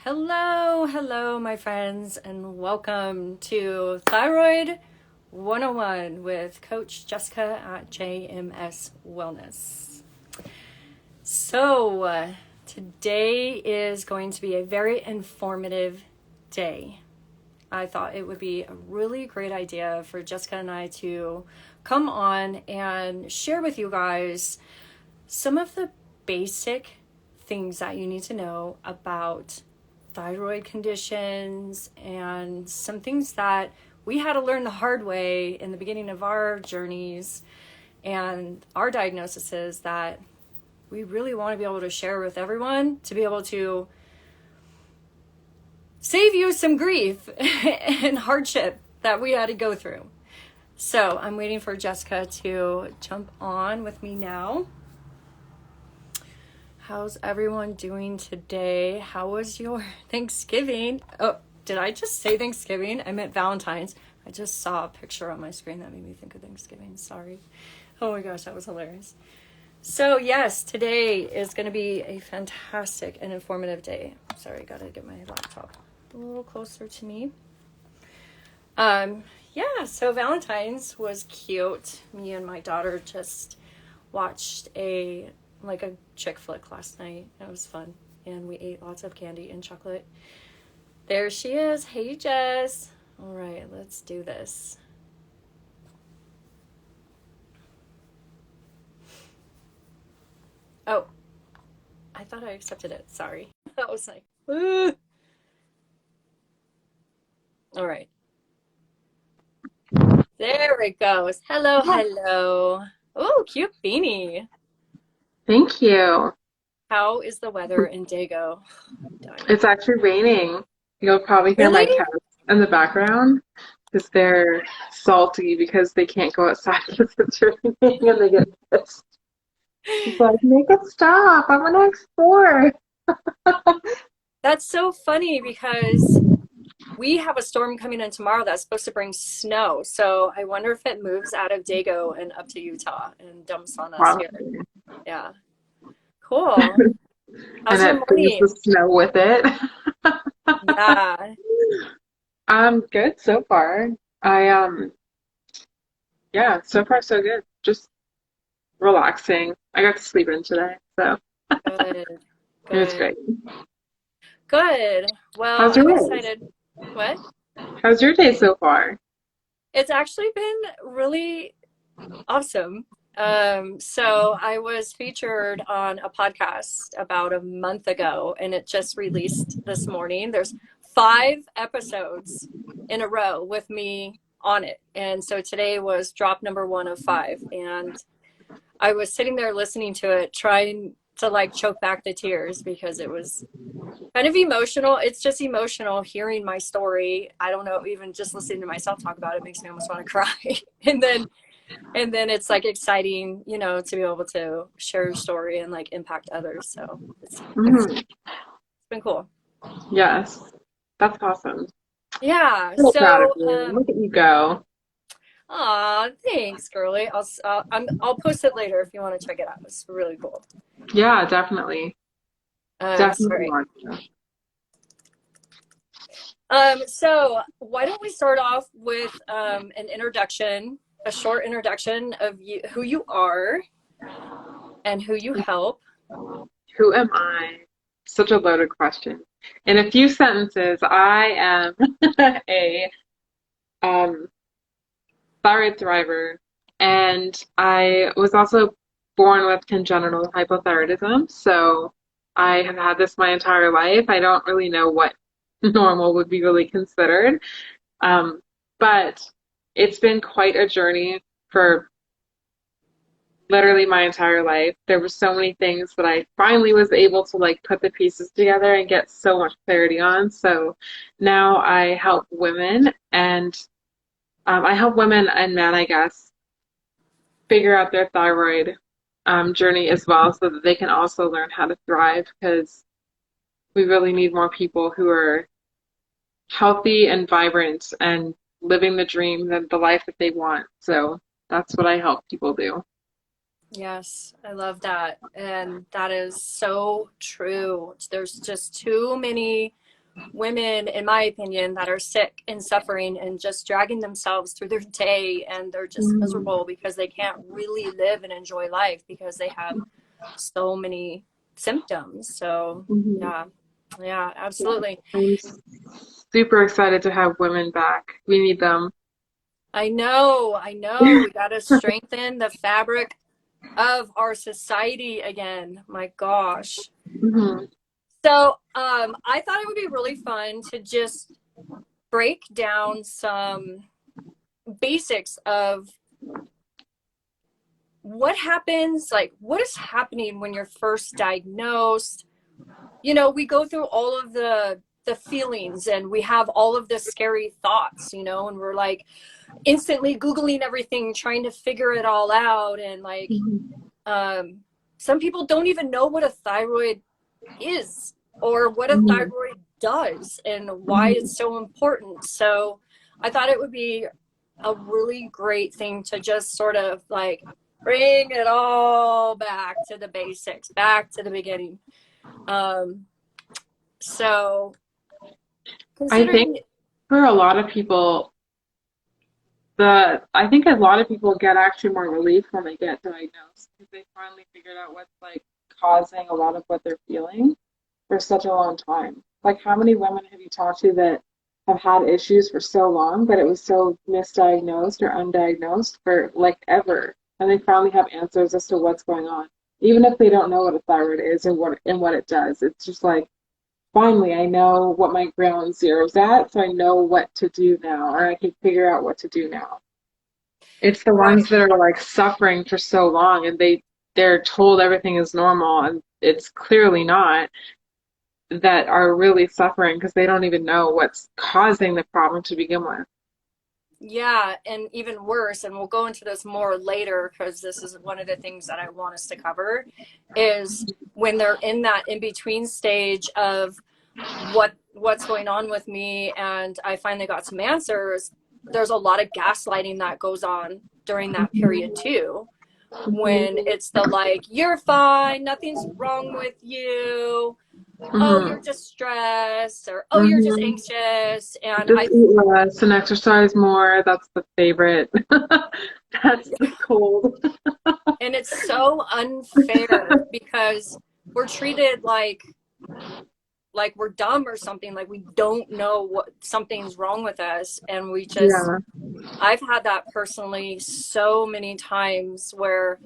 Hello, my friends, and welcome to Thyroid 101 with Coach Jessica at JMS Wellness. Today is going to be a very informative day. I thought it would be a really great idea for Jessica and I to come on and share with you guys some of the basic things that you need to know about thyroid conditions and some things that we had to learn the hard way in the beginning of our journeys and our diagnoses that we really want to be able to share with everyone to be able to save you some grief and hardship that we had to go through. So I'm waiting for Jessica to jump on with me now. How's everyone doing today? How was your Thanksgiving? Oh, did I just say Thanksgiving? I meant Valentine's. I just saw a picture on my screen that made me think of Thanksgiving. Sorry. Oh my gosh, that was hilarious. So yes, today is going to be a fantastic and informative day. Sorry, got to get my laptop a little closer to me. So Valentine's was cute. Me and my daughter just watched a chick flick last night. It was fun. And we ate lots of candy and chocolate. There she is. Hey, Jess. All right, let's do this. Oh, I thought I accepted it. Sorry. I was like, ooh. All right. There it goes. Hello. Oh, cute beanie. Thank you. How is the weather in Dago? I'm dying. It's actually raining. You'll probably hear my Really? cats in the background because they're salty because they can't go outside because it's raining and they get pissed. It's like, make it stop. I want to explore. That's so funny because we have a storm coming in tomorrow that's supposed to bring snow. So I wonder if it moves out of Dago and up to Utah and dumps on us Wow. here. Yeah. Cool. And How's your it brings the morning? snow with it. Yeah. Good so far. I yeah, so far so good. Just relaxing. I got to sleep in today, so Good. it was Good. great. Good. Well, How's I'm yours? excited. What? How's your day so far? It's actually been really awesome. So I was featured on a podcast about a month ago, and it just released this morning. There's 5 episodes in a row with me on it. And so today was drop number 1 of 5. And I was sitting there listening to it, trying to choke back the tears because it was kind of emotional. It's just emotional hearing my story. I don't know, even just listening to myself talk about it makes me almost want to cry. and then it's exciting, to be able to share your story and impact others. So it's Mhm. been cool. Yes, that's awesome. Yeah. So proud of So, you. Look at you go. aw, thanks, girly. I'll post it later if you want to check it out. It's really cool. Yeah, definitely. Definitely Sorry. want to. So why don't we start off with an introduction, a short introduction of you, who you are and who you help. Who am I? Such a loaded question. In a few sentences, I am a um, thyroid thriver, and I was also born with congenital hypothyroidism. So I have had this my entire life. I don't really know what normal would be really considered. Um, but it's been quite a journey for literally my entire life. There were so many things that I finally was able to put the pieces together and get so much clarity on. So now I help women and I help women and men, I guess, figure out their thyroid journey as well so that they can also learn how to thrive because we really need more people who are healthy and vibrant and living the dream and the life that they want. So that's what I help people do. Yes, I love that. And that is so true. There's just too many women, in my opinion, that are sick and suffering and just dragging themselves through their day, and they're just Mhm. miserable because they can't really live and enjoy life because they have so many symptoms. So Mhm. yeah, yeah, Yeah. absolutely. I'm super excited to have women back. We need them. I know. We got to strengthen the fabric of our society again. My gosh. Mhm. So, I thought it would be really fun to just break down some basics of what happens, like what is happening when you're first diagnosed. You know, we go through all of the feelings and we have all of the scary thoughts, you know, and we're like instantly googling everything trying to figure it all out, and like Mhm. um some people don't even know what a thyroid is or what a Mhm. thyroid does and why Mhm. it's so important. So I thought it would be a really great thing to just sort of like bring it all back to the basics, back to the beginning. Um, so I think considering, for a lot of people, I think a lot of people get actually more relief when they get diagnosed because they finally figured out what's like causing a lot of what they're feeling for such a long time. Like, how many women have you talked to that have had issues for so long, but it was so misdiagnosed or undiagnosed for like ever, and they finally have answers as to what's going on, even if they don't know what a thyroid is and what it does. It's just like, finally, I know what my ground zero's at, so I know what to do now, or I can figure out what to do now. It's the right. ones that are like suffering for so long and they're told everything is normal and it's clearly not, that are really suffering because they don't even know what's causing the problem to begin with. Yeah, and even worse, and we'll go into this more later because this is one of the things that I want us to cover, is when they're in that in between stage of what's going on with me and I finally got some answers. There's a lot of gaslighting that goes on during that period Mhm. too, when Mhm. it's the like, you're fine, nothing's wrong with you, oh, you're Mhm. just stressed, or oh, you're just Mhm. anxious. And Just I eat less and exercise more. That's the favorite. That's the cold. and it's so unfair because we're treated like we're dumb or something, like we don't know what something's wrong with us, and we just, Yeah. I've had that personally so many times where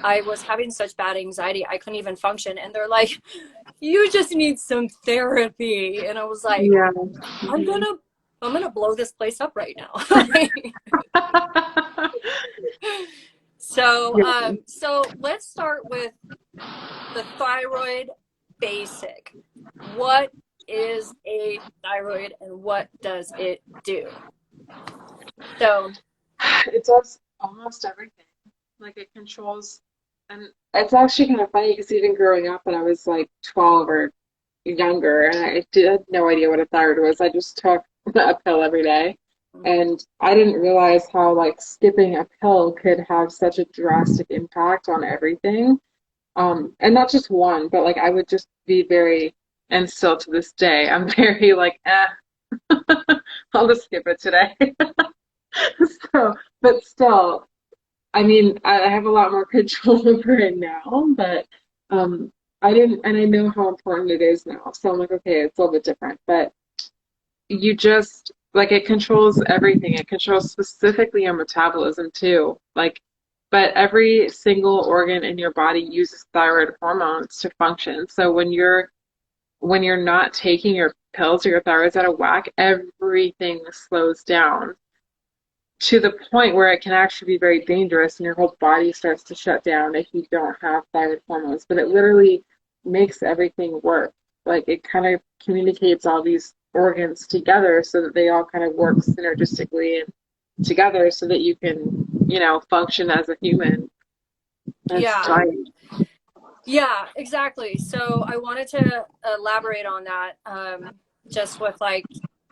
I was having such bad anxiety I couldn't even function, and they're like, you just need some therapy, and I was like, Yeah. i'm Mhm. gonna I'm gonna blow this place up right now. So, Yeah. so let's start with the thyroid basic. What is a thyroid and what does it do? So, It does almost everything. Like it controls, and it's actually kind of funny because even growing up when I was like 12 or younger, and I had no idea what a thyroid was. I just took a pill every day. And I didn't realize how like skipping a pill could have such a drastic impact on everything. And not just one, but like I would just be very, and still to this day, I'm very like, I'll just skip it today. So, but still, I mean, I have a lot more control over it now, but um, I didn't, and I know how important it is now. So I'm like, okay, it's a little bit different, but you just like it controls everything. It controls specifically your metabolism too. Like, but every single organ in your body uses thyroid hormones to function. So when you're not taking your pills or your thyroid's out of whack, everything slows down to the point where it can actually be very dangerous and your whole body starts to shut down if you don't have thyroid hormones. But it literally makes everything work. Like it kind of communicates all these organs together so that they all kind of work synergistically and together so that you can, function as a human. That's yeah, giant. yeah, exactly. So I wanted to elaborate on that, just with like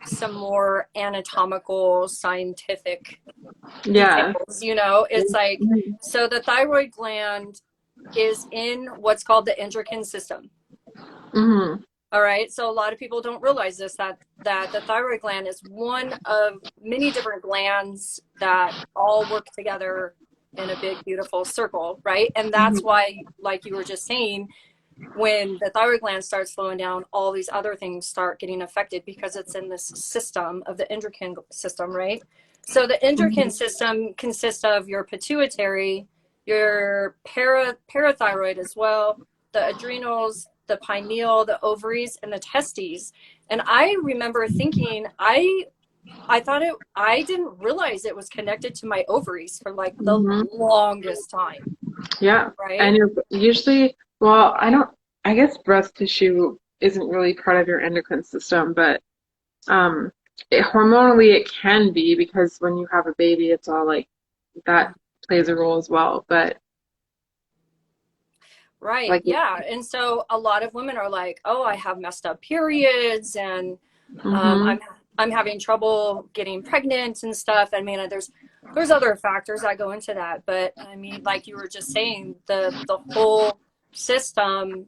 some more anatomical, scientific Yeah. details. You know, it's like, so the thyroid gland is in what's called the endocrine system. Mm-hmm. All right. So a lot of people don't realize this, that the thyroid gland is one of many different glands that all work together in a big, beautiful circle, right? And that's Mhm. why, like you were just saying, when the thyroid gland starts slowing down, all these other things start getting affected because it's in this system of the endocrine system, right? So the endocrine Mhm. system consists of your pituitary, your parathyroid as well, the adrenals, the pineal, the ovaries, and the testes. And I remember thinking, I thought I didn't realize it was connected to my ovaries for like the Mhm. longest time, Yeah. And right? you're usually, well, I guess breast tissue isn't really part of your endocrine system, but um, hormonally it can be because when you have a baby, it's all like that plays a role as well. But Right. like, Yeah. And so a lot of women are like, "Oh, I have messed up periods, and um, hmm I'm I'm having trouble getting pregnant and stuff." I mean, there's other factors that go into that, but I mean, like you were just saying, the whole system,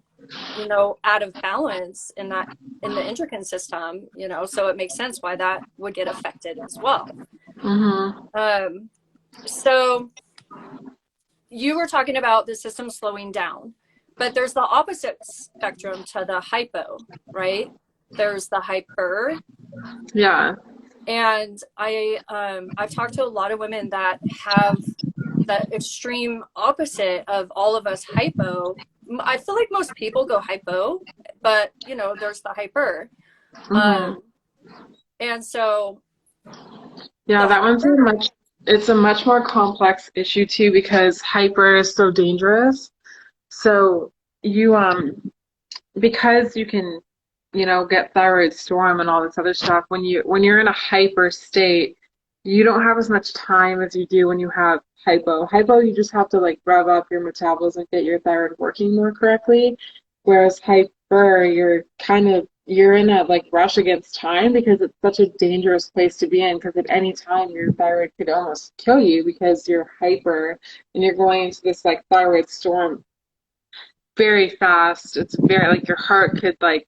out of balance in the endocrine system, so it makes sense why that would get affected as well. hmm Um, so you were talking about the system slowing down, but there's the opposite spectrum to the hypo, right? There's the hyper, yeah, and I've talked to a lot of women that have the extreme opposite of all of us hypo. I feel like most people go hypo, but there's the hyper, hmm um, and so yeah, the that one's a hyper, much, it's a much more complex issue too because hyper is so dangerous. So you because you can, get thyroid storm and all this other stuff, when you're in a hyper state, you don't have as much time as you do when you have hypo. Hypo, you just have to like rev up your metabolism, get your thyroid working more correctly. Whereas hyper, you're in a like rush against time because it's such a dangerous place to be in because at any time your thyroid could almost kill you because you're hyper and you're going into this like thyroid storm very fast. It's very like your heart could like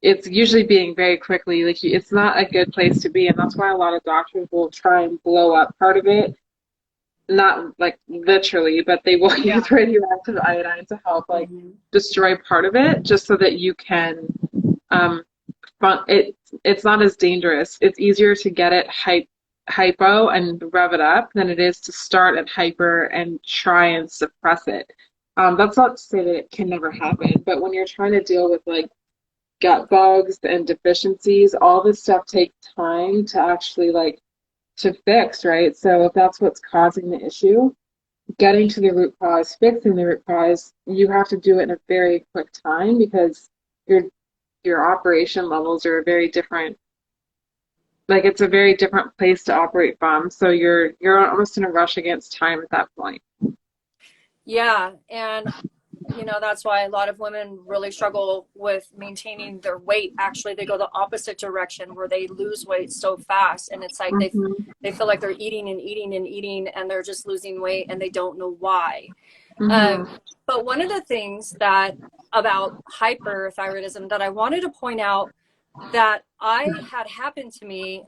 it's usually beating very quickly. Like it's not a good place to be, and that's why a lot of doctors will try and blow up part of it. Not like literally, but they will yeah. use radioactive iodine to help like Mhm. destroy part of it, just so that you can. Um, it's not as dangerous. It's easier to get it hypo and rev it up than it is to start at hyper and try and suppress it. That's not to say that it can never happen, but when you're trying to deal with like gut bugs and deficiencies, all this stuff takes time to actually like to fix, right? So if that's what's causing the issue, getting to the root cause, fixing the root cause, you have to do it in a very quick time because your your operation levels are very different. Like it's a very different place to operate from. So you're almost in a rush against time at that point. Yeah, and that's why a lot of women really struggle with maintaining their weight. Actually, they go the opposite direction where they lose weight so fast, and it's like hmm they feel like they're eating and eating and eating, and they're just losing weight, and they don't know why. Um, hmm but one of the things that about hyperthyroidism that I wanted to point out that I had happened to me,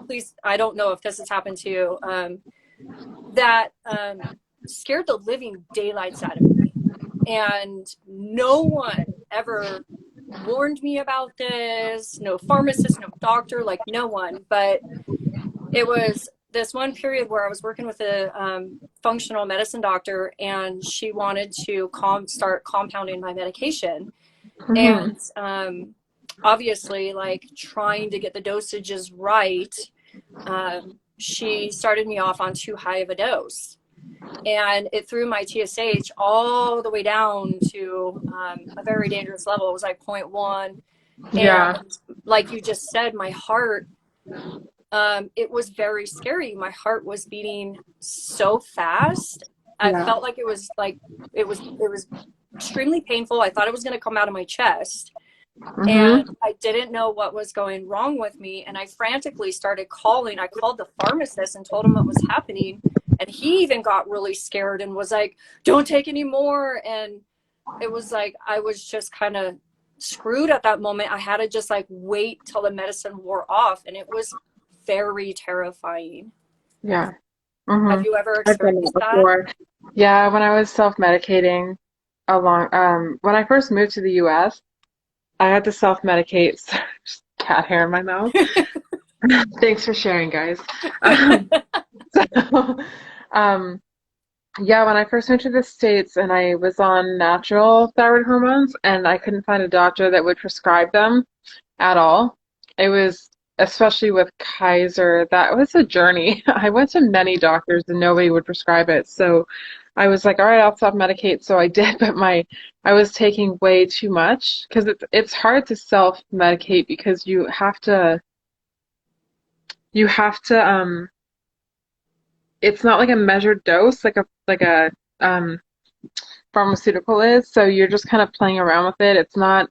please, I don't know if this has happened to you, that scared the living daylights out of me. And no one ever warned me about this, no pharmacist, no doctor, like no one. But it was this one period where I was working with a functional medicine doctor, and she wanted to start compounding my medication. hmm And obviously, like trying to get the dosages right, she started me off on too high of a dose, and it threw my TSH all the way down to a very dangerous level. It was like zero point 0.1. Yeah, And like you just said, my heart, it was very scary. My heart was beating so fast. I yeah. felt like it was extremely painful. I thought it was going to come out of my chest. And hmm I didn't know what was going wrong with me. And I frantically started calling. I called the pharmacist and told him what was happening. And he even got really scared and was like, don't take any more. And it was like, I was just kind of screwed at that moment. I had to just like wait till the medicine wore off, and it was very terrifying. Yeah. Have Hmm. you ever I've done that experienced that? before. Yeah, when I was self-medicating when I first moved to the US, I had to self-medicate. So, just cat hair in my mouth. Thanks for sharing, guys. Um, so, um, yeah, when I first went to the States and I was on natural thyroid hormones and I couldn't find a doctor that would prescribe them at all. It was, especially with Kaiser, that was a journey. I went to many doctors and nobody would prescribe it. So I was like, all right, I'll self-medicate. So I did, but I was taking way too much because it's hard to self-medicate because you have to it's not like a measured dose like a um pharmaceutical is. So you're just kind of playing around with it. It's not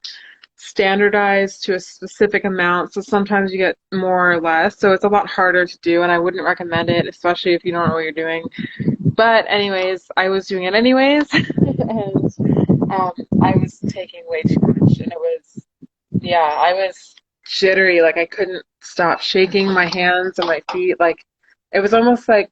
standardized to a specific amount. So sometimes you get more or less. So it's a lot harder to do, and I wouldn't recommend it, especially if you don't know what you're doing. But anyways, I was doing it anyways, and I was taking way too much, and yeah, I was jittery. Like I couldn't stop shaking my hands and my feet. Like it was almost like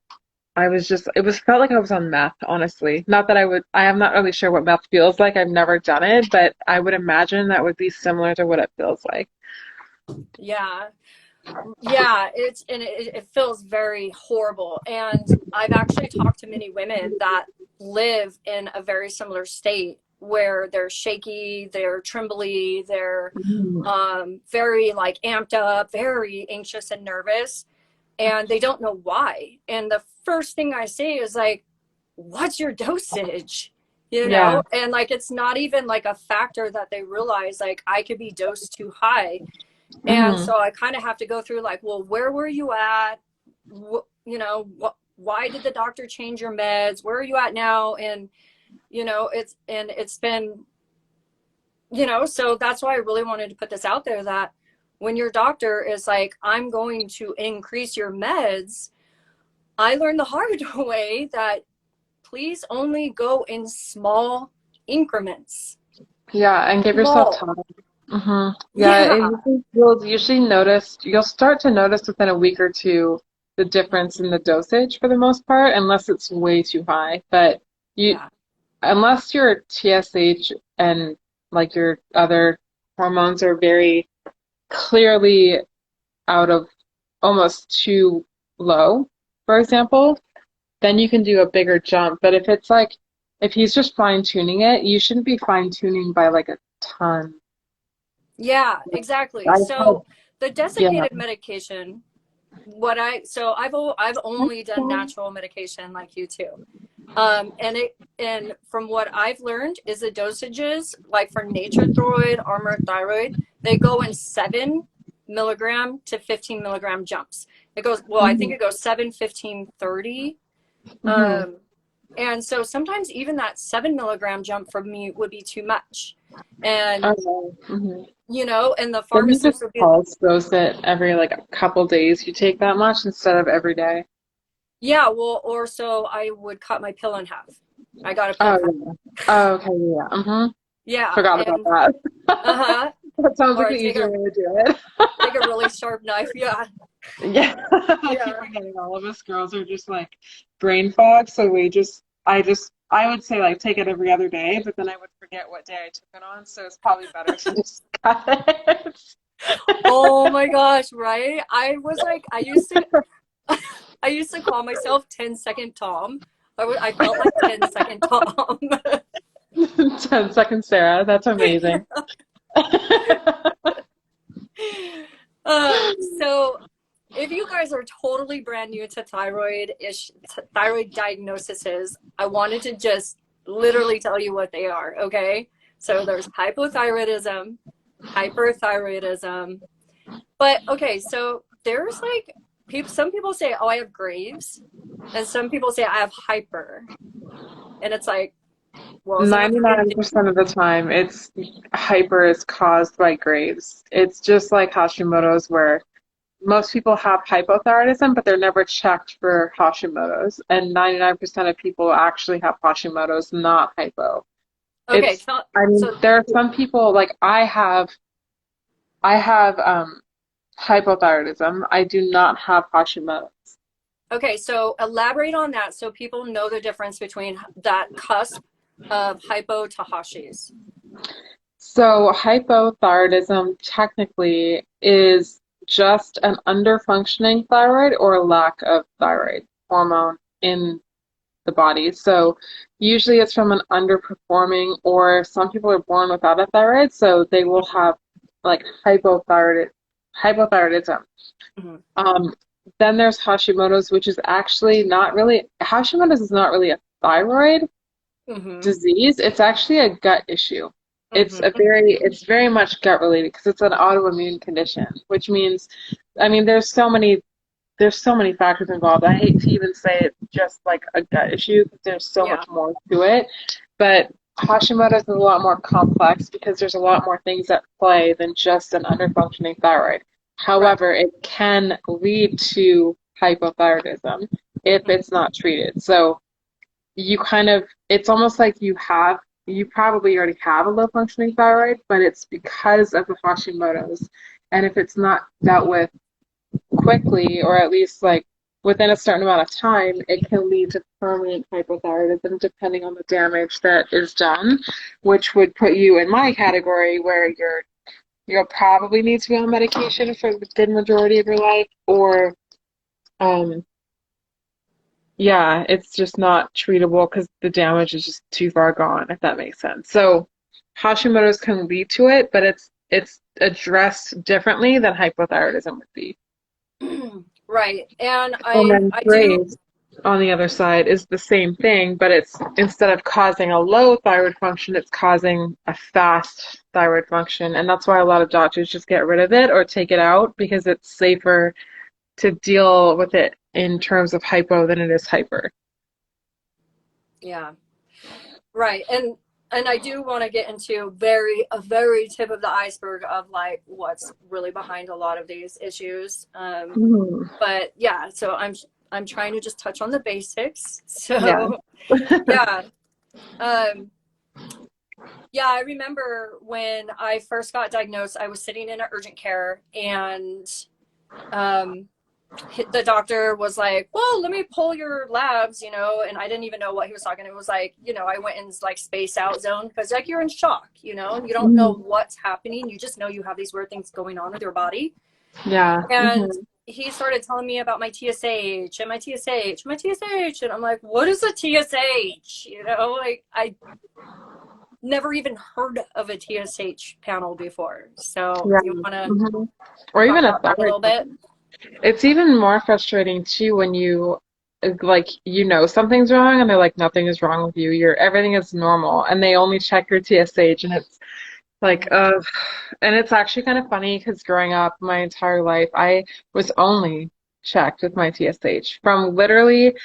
it was felt like I was on meth, honestly. Not that I am not really sure what meth feels like. I've never done it, but I would imagine that would be similar to what it feels like. Yeah. Yeah, it feels very horrible. And I've actually talked to many women that live in a very similar state where they're shaky, they're trembly, they're Mhm. very like amped up, very anxious and nervous, and they don't know why. And the first thing I say is like, what's your dosage? You Yeah. know, and like it's not even like a factor that they realize like I could be dosed too high. And Hmm. so I kind of have to go through like, well, where were you at? You know, why did the doctor change your meds? Where are you at now? And, you know, it's been, you know, so that's why I really wanted to put this out there that when your doctor is like, I'm going to increase your meds, I learned the hard way that please only go in small increments. Yeah, and give yourself Small. time. Hmm. Yeah, Yeah. you'll usually you'll start to notice within a week or two the difference in the dosage for the most part, unless it's way too high. But you, Yeah. unless your TSH and like your other hormones are very clearly out of almost too low, for example, then you can do a bigger jump. But if he's just fine tuning it, you shouldn't be fine tuning by like a ton. Yeah, exactly. I've had, So the yeah. desiccated medication, I've only done natural medication like you too. And from what I've learned is the dosages like for nature thyroid, armor thyroid, they go in 7 milligram to 15 milligram jumps. It goes, well, I think Hmm. it goes 7, 15, 30. Hmm. Um, and so sometimes even that 7 milligram jump for me would be too much. And, Okay. Hmm. you know, and the Then you pharmacist just would be, pulse dose it every like a couple days. You take that much instead of every day. yeah, well, or so I would cut my pill in half. I got a pill Oh cut. yeah. Oh, okay, yeah. Hmm. Yeah, Forgot about and that. uh-huh. That sounds like Or the easier way to do it. take a really sharp knife. Yeah. Yeah, I keep Yeah. forgetting all of us girls are just like brain fog, so I would say like take it every other day, but then I would forget what day I took it on, so it's probably better to just cut it. Oh my gosh, right? I used to call myself 10-second Tom. I felt like 10-second Tom. 10 seconds, Sarah. That's amazing. So if you guys are totally brand new to thyroid diagnoses, I wanted to just literally tell you what they are, okay? So there's hypothyroidism, hyperthyroidism. But okay, so there's like some people say, "Oh, I have Graves," and some people say I have hyper. And it's like, well, isn't that the same thing? 99% of the time, it's hyper is caused by Graves. It's just like Hashimoto's, where most people have hypothyroidism, but they're never checked for Hashimoto's. And 99% of people actually have Hashimoto's, not hypo. Okay, It's, I mean, so there are some people like I have hypothyroidism. I do not have Hashimoto's. okay, so elaborate on that so people know the difference between that cusp of hypo to Hashi's. So hypothyroidism technically is just an underfunctioning thyroid or a lack of thyroid hormone in the body. So usually it's from an underperforming, or some people are born without a thyroid, so they will have like hypothyroidism. Mm-hmm. Um, then there's Hashimoto's, which is actually not really, Hashimoto's is not really a thyroid Mm-hmm. disease. It's actually a gut issue. Mm-hmm. It's very much gut related because it's an autoimmune condition, which means, I mean, there's so many factors involved. I hate to even say it's just like a gut issue because there's so Yeah. much more to it. But Hashimoto's is a lot more complex because there's a lot more things at play than just an underfunctioning thyroid. Right. However, it can lead to hypothyroidism if it's not treated. So you kind of, it's almost like you probably already have a low functioning thyroid, but it's because of the Hashimoto's. And if it's not dealt with quickly, or at least like within a certain amount of time, it can lead to permanent hypothyroidism depending on the damage that is done, which would put you in my category where you'll probably need to be on medication for the good majority of your life, or um yeah, it's just not treatable because the damage is just too far gone, if that makes sense. So Hashimoto's can lead to it, but it's addressed differently than hypothyroidism would be. Right. And And I then I do. Graves, on the other side, is the same thing, but it's instead of causing a low thyroid function, it's causing a fast thyroid function. And that's why a lot of doctors just get rid of it or take it out because it's safer to deal with it in terms of hypo than it is hyper. Yeah. Right. And I do want to get into a very tip of the iceberg of like what's really behind a lot of these issues. Mhm. But yeah, so I'm trying to just touch on the basics. Yeah. So yeah. Um yeah, I remember when I first got diagnosed, I was sitting in an urgent care and um the doctor was like, well, let me pull your labs, and I didn't even know what he was talking. It was like, I went in like space out zone because like you're in shock, and you don't know Mhm. what's happening. You just know you have these weird things going on with your body. Yeah. And Hmm. he started telling me about my TSH and my TSH, my TSH. And I'm like, what is a TSH? Like I never even heard of a TSH panel before. So Yeah. you want to Hmm. Or talk even a about that a thyroid little bit? function. It's even more frustrating too when like something's wrong and they're like nothing is wrong with you. Everything is normal and they only check your TSH and it's like Mm-hmm. and it's actually kind of funny because growing up my entire life I was only checked with my TSH from literally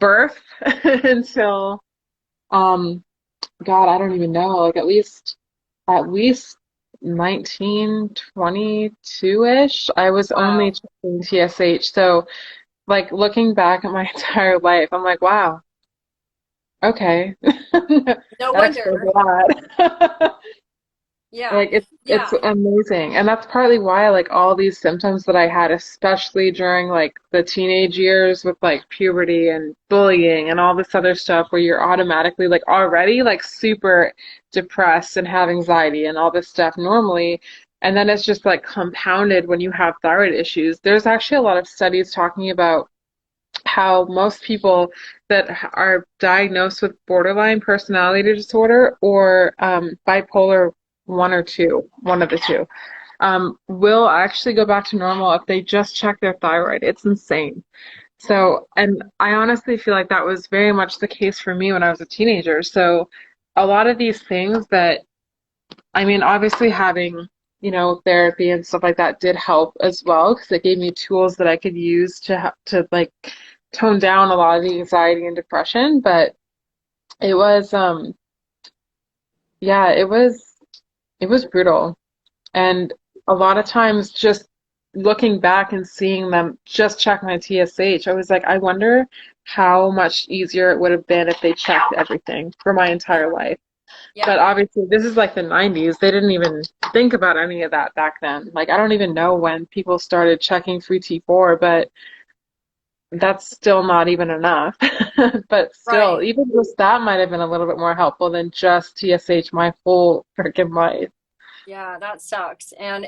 birth until um God, I don't even know, like at least 1922-ish. I was only Wow. checking TSH. So like looking back at my entire life, I'm like, wow, okay. No That explains wonder. a lot. Yeah. Like it's Yeah. amazing. And that's partly why like all these symptoms that I had, especially during like the teenage years with like puberty and bullying and all this other stuff where you're automatically like already like super depressed and have anxiety and all this stuff normally. And then it's just like compounded when you have thyroid issues. There's actually a lot of studies talking about how most people that are diagnosed with borderline personality disorder or bipolar one or two, one of the two, will actually go back to normal if they just check their thyroid. It's insane. So, and I honestly feel like that was very much the case for me when I was a teenager. So, a lot of these things that, I mean, obviously having, therapy and stuff like that did help as well because it gave me tools that I could use to like tone down a lot of the anxiety and depression. But it was, yeah, it was brutal. And a lot of times just looking back and seeing them just check my TSH, I was like, I wonder how much easier it would have been if they checked everything for my entire life. But Yeah. obviously, this is like the 90s. They didn't even think about any of that back then. Like, I don't even know when people started checking 3T4, but that's still not even enough. But still, Right. even just that might have been a little bit more helpful than just TSH my whole freaking life. Yeah, that sucks. And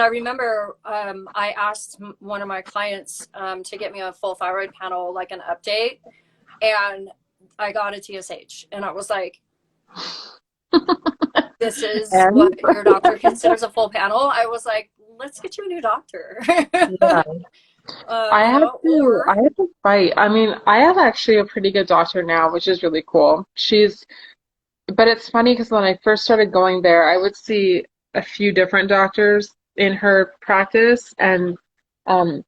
I remember I asked one of my clients to get me a full thyroid panel, like an update, and I got a TSH. And I was like, this is And what your doctor considers a full panel. I was like, let's get you a new doctor. yeah, I Or, have to fight. I mean, I have actually a pretty good doctor now, which is really cool. But it's funny because when I first started going there, I would see a few different doctors in her practice, and um,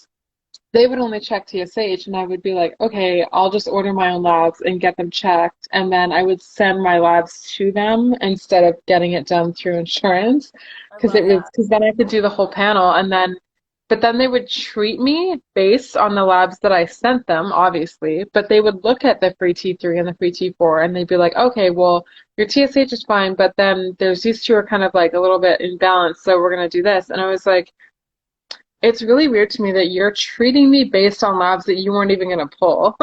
they would only check TSH, and I would be like, okay, I'll just order my own labs and get them checked, and then I would send my labs to them instead of getting it done through insurance, I love that. because then I could do the whole panel, and then but then they would treat me based on the labs that I sent them, obviously, but they would look at the free T3 and the free T4 and they'd be like, okay, well, your TSH is fine, but then there's these two are kind of like a little bit imbalanced, so we're gonna do this. And I was like, it's really weird to me that you're treating me based on labs that you weren't even going to pull.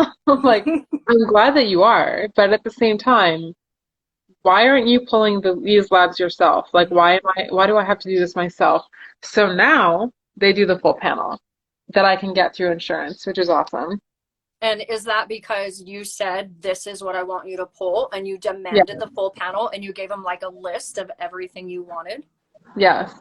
Like, I'm glad that you are, but at the same time, why aren't you pulling these labs yourself? Like, why do I have to do this myself? So now they do the full panel that I can get through insurance, which is awesome. And is that because you said, this is what I want you to pull, and you Yeah, demanded the full panel and you gave them like a list of everything you wanted? yes.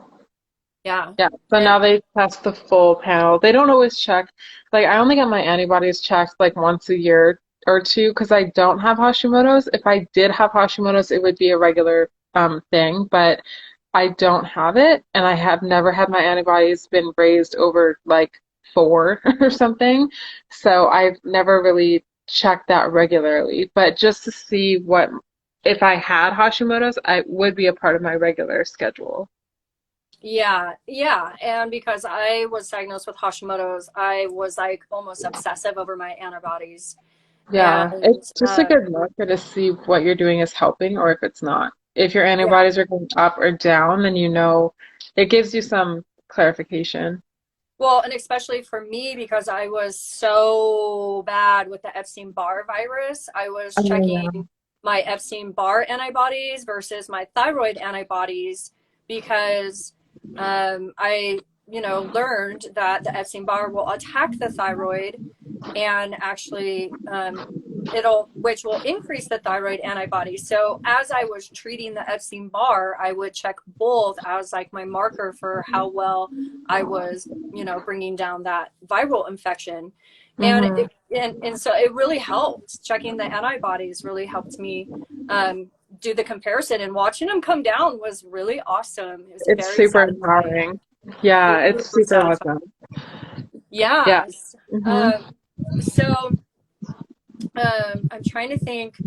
Yeah. Yeah, so And now they test the full panel. They don't always check. Like, I only get my antibodies checked like once a year or two because I don't have Hashimoto's. If I did have Hashimoto's, it would be a regular thing, but I don't have it, and I have never had my antibodies been raised over like 4 or something. So I've never really checked that regularly. But just to see what if I had Hashimoto's, I would be a part of my regular schedule. yeah, yeah. And because I was diagnosed with Hashimoto's, I was like almost obsessive over my antibodies. Yeah, And it's just a good marker to see what you're doing is helping or if it's not. If your yeah, antibodies are going up or down, then you know it gives you some clarification. well, and especially for me, because I was so bad with the Epstein-Barr virus, I was Oh, checking yeah. my Epstein-Barr antibodies versus my thyroid antibodies because I, learned that the Epstein-Barr will attack the thyroid and actually which will increase the thyroid antibodies. So as I was treating the Epstein Barr, I would check both as like my marker for how well I was, bringing down that viral infection. And Hmm. and so it really helped. Checking the antibodies really helped me do the comparison, and watching them come down was really awesome. It was It's very super satisfying. empowering. Yeah, it's Super super satisfying. awesome. Yeah. Yes. Hmm. Um, so I'm trying to think.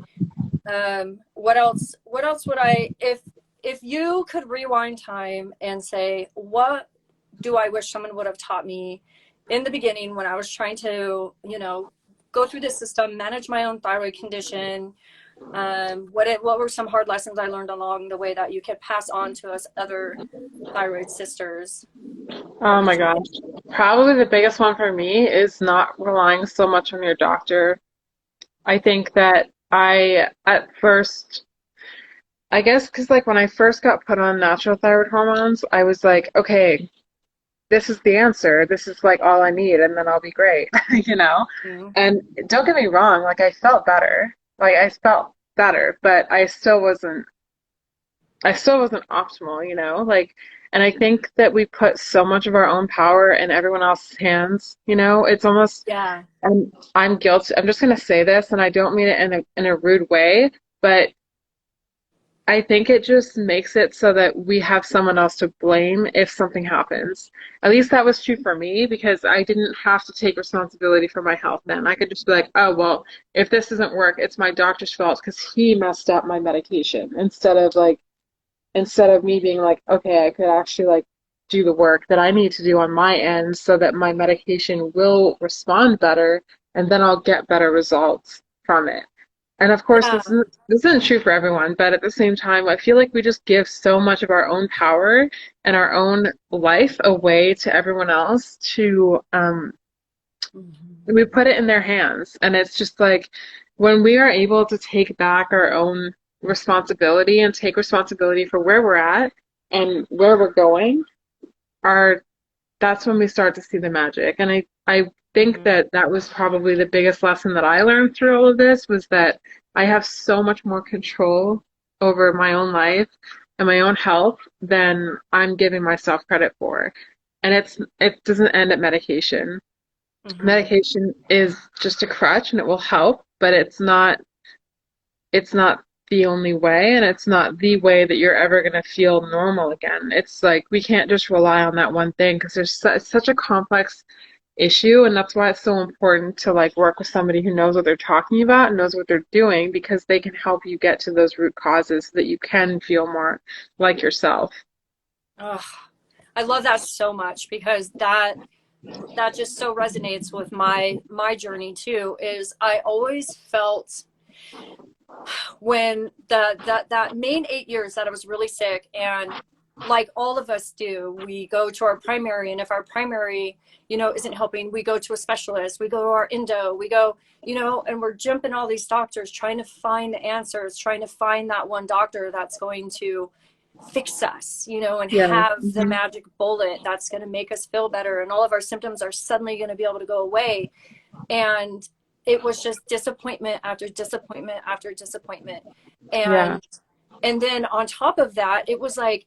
What else? What else would I, if you could rewind time and say, what do I wish someone would have taught me in the beginning when I was trying to, go through the system, manage my own thyroid condition? What were some hard lessons I learned along the way that you could pass on to us other thyroid sisters? What Oh would my you gosh. Probably the biggest one for me is not relying so much on your doctor. I think that at first, I guess, because like when I first got put on natural thyroid hormones, I was like, okay, this is the answer. This is like all I need, and then I'll be great, you know? say? And don't get me wrong, like I felt better. Like I felt better, but I still wasn't optimal, you know? Like, and I think that we put so much of our own power in everyone else's hands, you know? It's almost, Yeah. and I'm guilty. I'm just gonna say this, and I don't mean it in a rude way, but I think it just makes it so that we have someone else to blame if something happens. At least that was true for me because I didn't have to take responsibility for my health then. I could just be like, oh, well, if this doesn't work, it's my doctor's fault because he messed up my medication instead of me being like, okay, I could actually like do the work that I need to do on my end so that my medication will respond better and then I'll get better results from it. And of course, Yeah. this isn't true for everyone, but at the same time, I feel like we just give so much of our own power and our own life away to everyone else to Mhm. we put it in their hands. And it's just like when we are able to take back our own responsibility and take responsibility for where we're at and where we're going, our that's when we start to see the magic. And I think Mhm. that that was probably the biggest lesson that I learned through all of this was that I have so much more control over my own life and my own health than I'm giving myself credit for. And it doesn't end at medication. Mhm. Medication is just a crutch and it will help, but it's not the only way, and it's not the way that you're ever going to feel normal again. It's like we can't just rely on that one thing because it's such a complex issue, and that's why it's so important to like work with somebody who knows what they're talking about and knows what they're doing because they can help you get to those root causes so that you can feel more like yourself. Ugh, I love that so much because that just so resonates with my journey too. Is I always felt when that main 8 years that I was really sick, and like all of us do, we go to our primary, and if our primary, isn't helping, we go to a specialist, we go to our endo, we go, and we're jumping all these doctors trying to find the answers, trying to find that one doctor that's going to fix us, and Yeah. have the Hmm. magic bullet that's going to make us feel better, and all of our symptoms are suddenly going to be able to go away. And it was just disappointment after disappointment after disappointment. Yeah. And then on top of that, it was like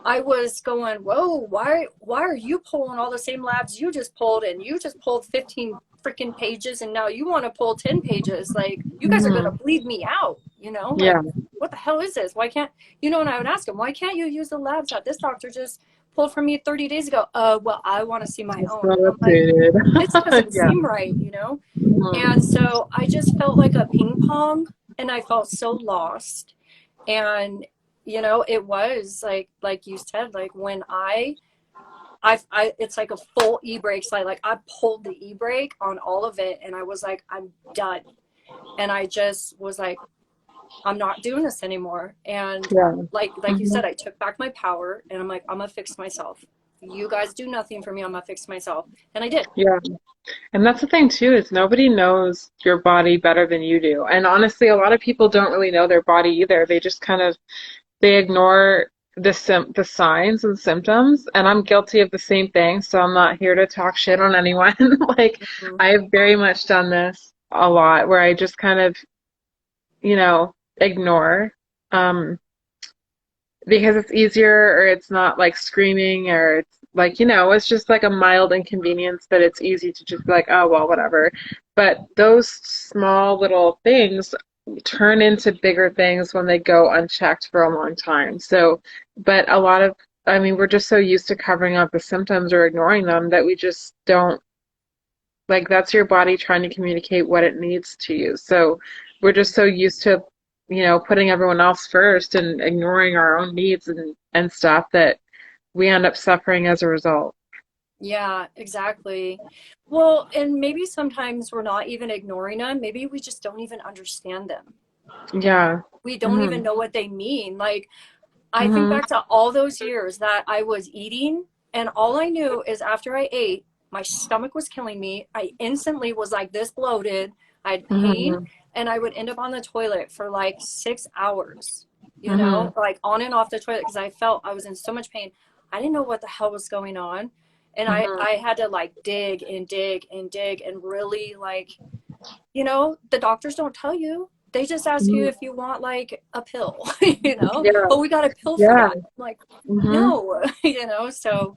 I was going, whoa, why are you pulling all the same labs you just pulled, and you just pulled 15 freaking pages, and now you want to pull 10 pages? Like, you guys are gonna Hmm. bleed me out, like, Yeah. what the hell is this? Why can't, and I would ask him, why can't you use the labs that this doctor just pulled from me 30 days ago? Well, I want to see my It's own. not And I'm like, updated. this doesn't Yeah. seem right. And Hmm. so I just felt like a ping pong, and I felt so lost. And it was like you said, like when it's like a full e-brake slide. Like I pulled the e-brake on all of it, and I was like, I'm done. And I just was like, I'm not doing this anymore. And Yeah. like you Hmm. said, I took back my power, and I'm like, I'm gonna fix myself. You guys do nothing for me. I'm gonna fix myself, and I did. Yeah. And that's the thing too, is nobody knows your body better than you do. And honestly, a lot of people don't really know their body either. They just kind of they ignore the signs and symptoms, and I'm guilty of the same thing, so I'm not here to talk shit on anyone. Like Mhm. I've very much done this a lot where I just kind of, ignore. Um because it's easier or it's not like screaming or it's like it's just like a mild inconvenience that it's easy to just be like, oh well, whatever. But those small little things turn into bigger things when they go unchecked for a long time. So but a lot of I mean we're just so used to covering up the symptoms or ignoring them that we just don't, like, that's your body trying to communicate what it needs to you. So we're just so used to, putting everyone else first and ignoring our own needs and stuff that we end up suffering as a result. Yeah, exactly. Well, and maybe sometimes we're not even ignoring them. Maybe we just don't even understand them. Yeah. We don't even Mhm. know what they mean. Like, I think Mhm. back to all those years that I was eating, and all I knew is after I ate, my stomach was killing me. I instantly was like this bloated. I had pain, Mhm. and I would end up on the toilet for like 6 hours, Mhm. like on and off the toilet because I felt I was in so much pain. I didn't know what the hell was going on. And Mhm. I had to like dig and dig and dig and really like, the doctors don't tell you. They just ask you Mhm. if you want like a pill, Yeah. oh, we got a pill for Yeah. that. I'm like, Mhm. no, so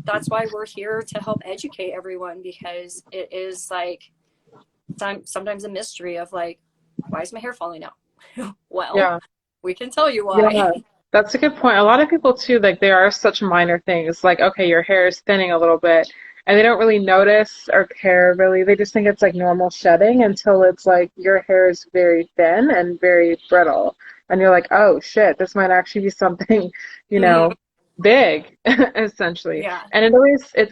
that's why we're here to help educate everyone, because it is like sometimes a mystery of like, why is my hair falling out? Well, Yeah. we can tell you why. Yeah, that's a good point. A lot of people too, like there are such minor things, like okay, your hair is thinning a little bit, and they don't really notice or care really. They just think it's like normal shedding until it's like your hair is very thin and very brittle, and you're like, oh shit, this might actually be something, you Hmm. know, big, essentially. Yeah. And it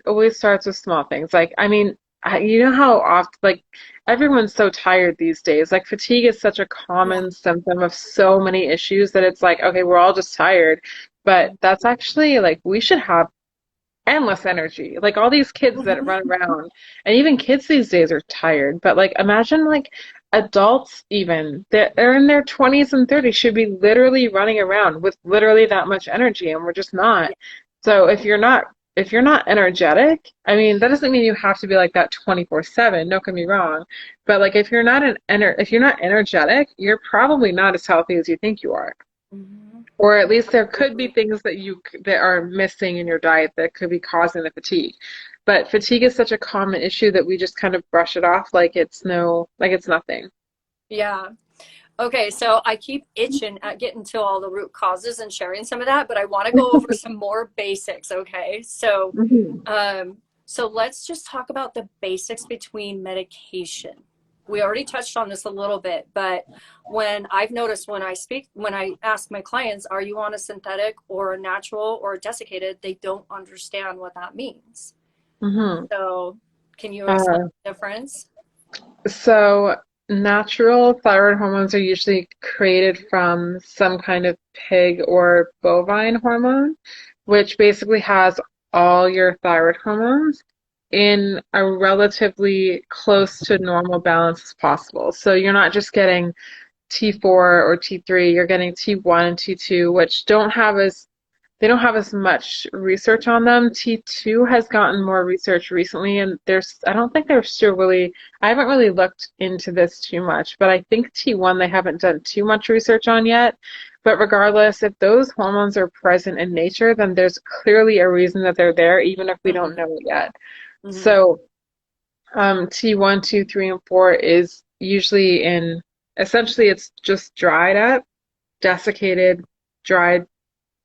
always starts with small things. Like I mean, you know how often, like, everyone's so tired these days. Like, fatigue is such a Yeah. common symptom of so many issues that it's like, okay, we're all just tired. But Mhm. that's actually like, we should have endless energy. Like, all these kids that Mhm. run around, and even kids these days are tired. But like, imagine like adults even that are in their 20s and 30s should be literally running around with literally that much energy, and we're just not. Yeah. So if you're not energetic, I mean, that doesn't mean you have to be like that 24/7, don't get me wrong. But like, if you're not energetic, you're probably not as healthy as you think you are. Mhm. Or at least there could be Absolutely. things that that are missing in your diet that could be causing the fatigue. But fatigue is such a common issue that we just kind of brush it off like it's nothing. Yeah. Okay, so I keep itching at getting to all the root causes and sharing some of that, but I want to go over some more basics, okay? Mhm. So let's just talk about the basics between medication. We already touched on this a little bit, but when I've noticed when I ask my clients, are you on a synthetic or a natural or a desiccated, they don't understand what that means. Mhm. So can you explain Uh, the difference? so natural thyroid hormones are usually created from some kind of pig or bovine hormone, which basically has all your thyroid hormones in a relatively close to normal balance as possible. So you're not just getting T4 or T3, you're getting T1 and T2, which they don't have as much research on them. T2 has gotten more research recently, and I don't think they're still really, I haven't really looked into this too much, but I think T1 they haven't done too much research on yet. But regardless, if those hormones are present in nature, then there's clearly a reason that they're there, even if we don't Mm-hmm. know it yet. Mm-hmm. So T1, 2, 3, and 4 is usually essentially it's just dried up, desiccated, dried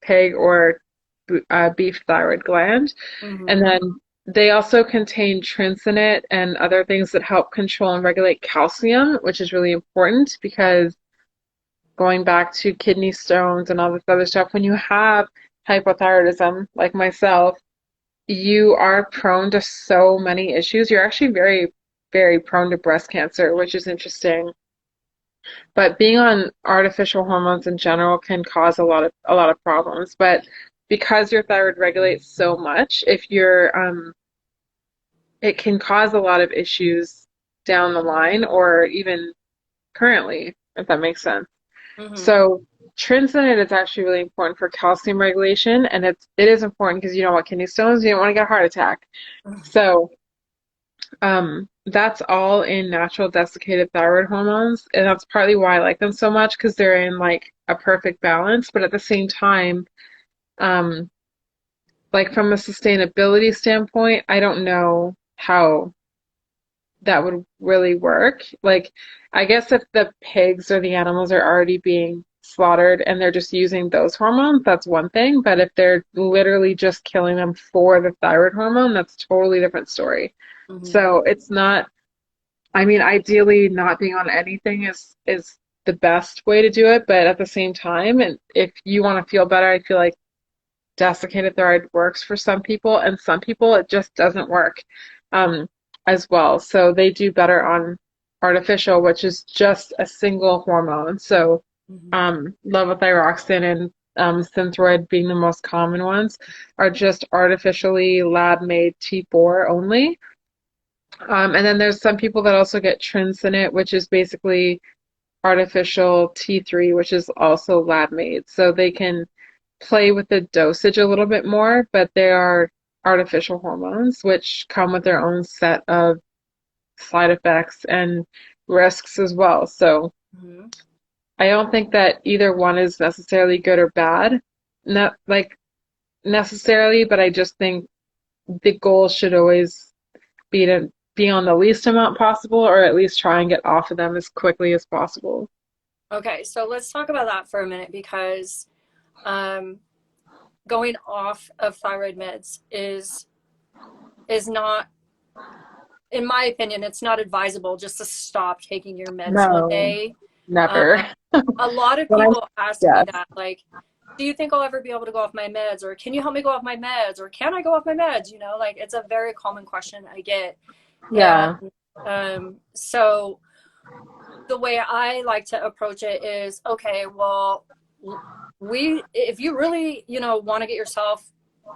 pig or beef thyroid gland. And Mm-hmm. then they also contain trypsin and other things that help control and regulate calcium, which is really important because going back to kidney stones and all this other stuff, when you have hypothyroidism, like myself, you are prone to so many issues. You're actually very, very prone to breast cancer, which is interesting. But being on artificial hormones in general can cause a lot of problems. But because your thyroid regulates so much, if you're it can cause a lot of issues down the line or even currently, if that makes sense. Mm-hmm. So trypsin is actually really important for calcium regulation, and it is important because you don't want kidney stones, you don't want to get a heart attack. So that's all in natural desiccated thyroid hormones, and that's partly why I like them so much because they're in like a perfect balance. But at the same time, um, like from a sustainability standpoint, I don't know how that would really work. Like, I guess if the pigs or the animals are already being slaughtered and they're just using those hormones, that's one thing. But if they're literally just killing them for the thyroid hormone, that's a totally different story. Mm-hmm. So it's not, I mean, ideally not being on anything is the best way to do it, but at the same time, and if you want to feel better, I feel like desiccated thyroid works for some people, and some people it just doesn't work um, as well. So they do better on artificial, which is just a single hormone. So Mm-hmm. levothyroxine and Synthroid being the most common ones are just artificially lab made T4 only. And then there's some people that also get trinsinate, which is basically artificial T3, which is also lab made. So they can play with the dosage a little bit more, but they are artificial hormones, which come with their own set of side effects and risks as well. So Mm-hmm. I don't think that either one is necessarily good or bad, not like necessarily, but I just think the goal should always be to be on the least amount possible, or at least try and get off of them as quickly as possible. Okay, so let's talk about that for a minute because um, going off of thyroid meds is not, in my opinion, it's not advisable just to stop taking your meds one No, day. Uh, never. a lot of When I, people ask me yes. that, like, do you think I'll ever be able to go off my meds? Or can you help me go off my meds? Or can I go off my meds? You know, like it's a very common question I get. Yeah. So the way I like to approach it is, okay, well, if you really, want to get yourself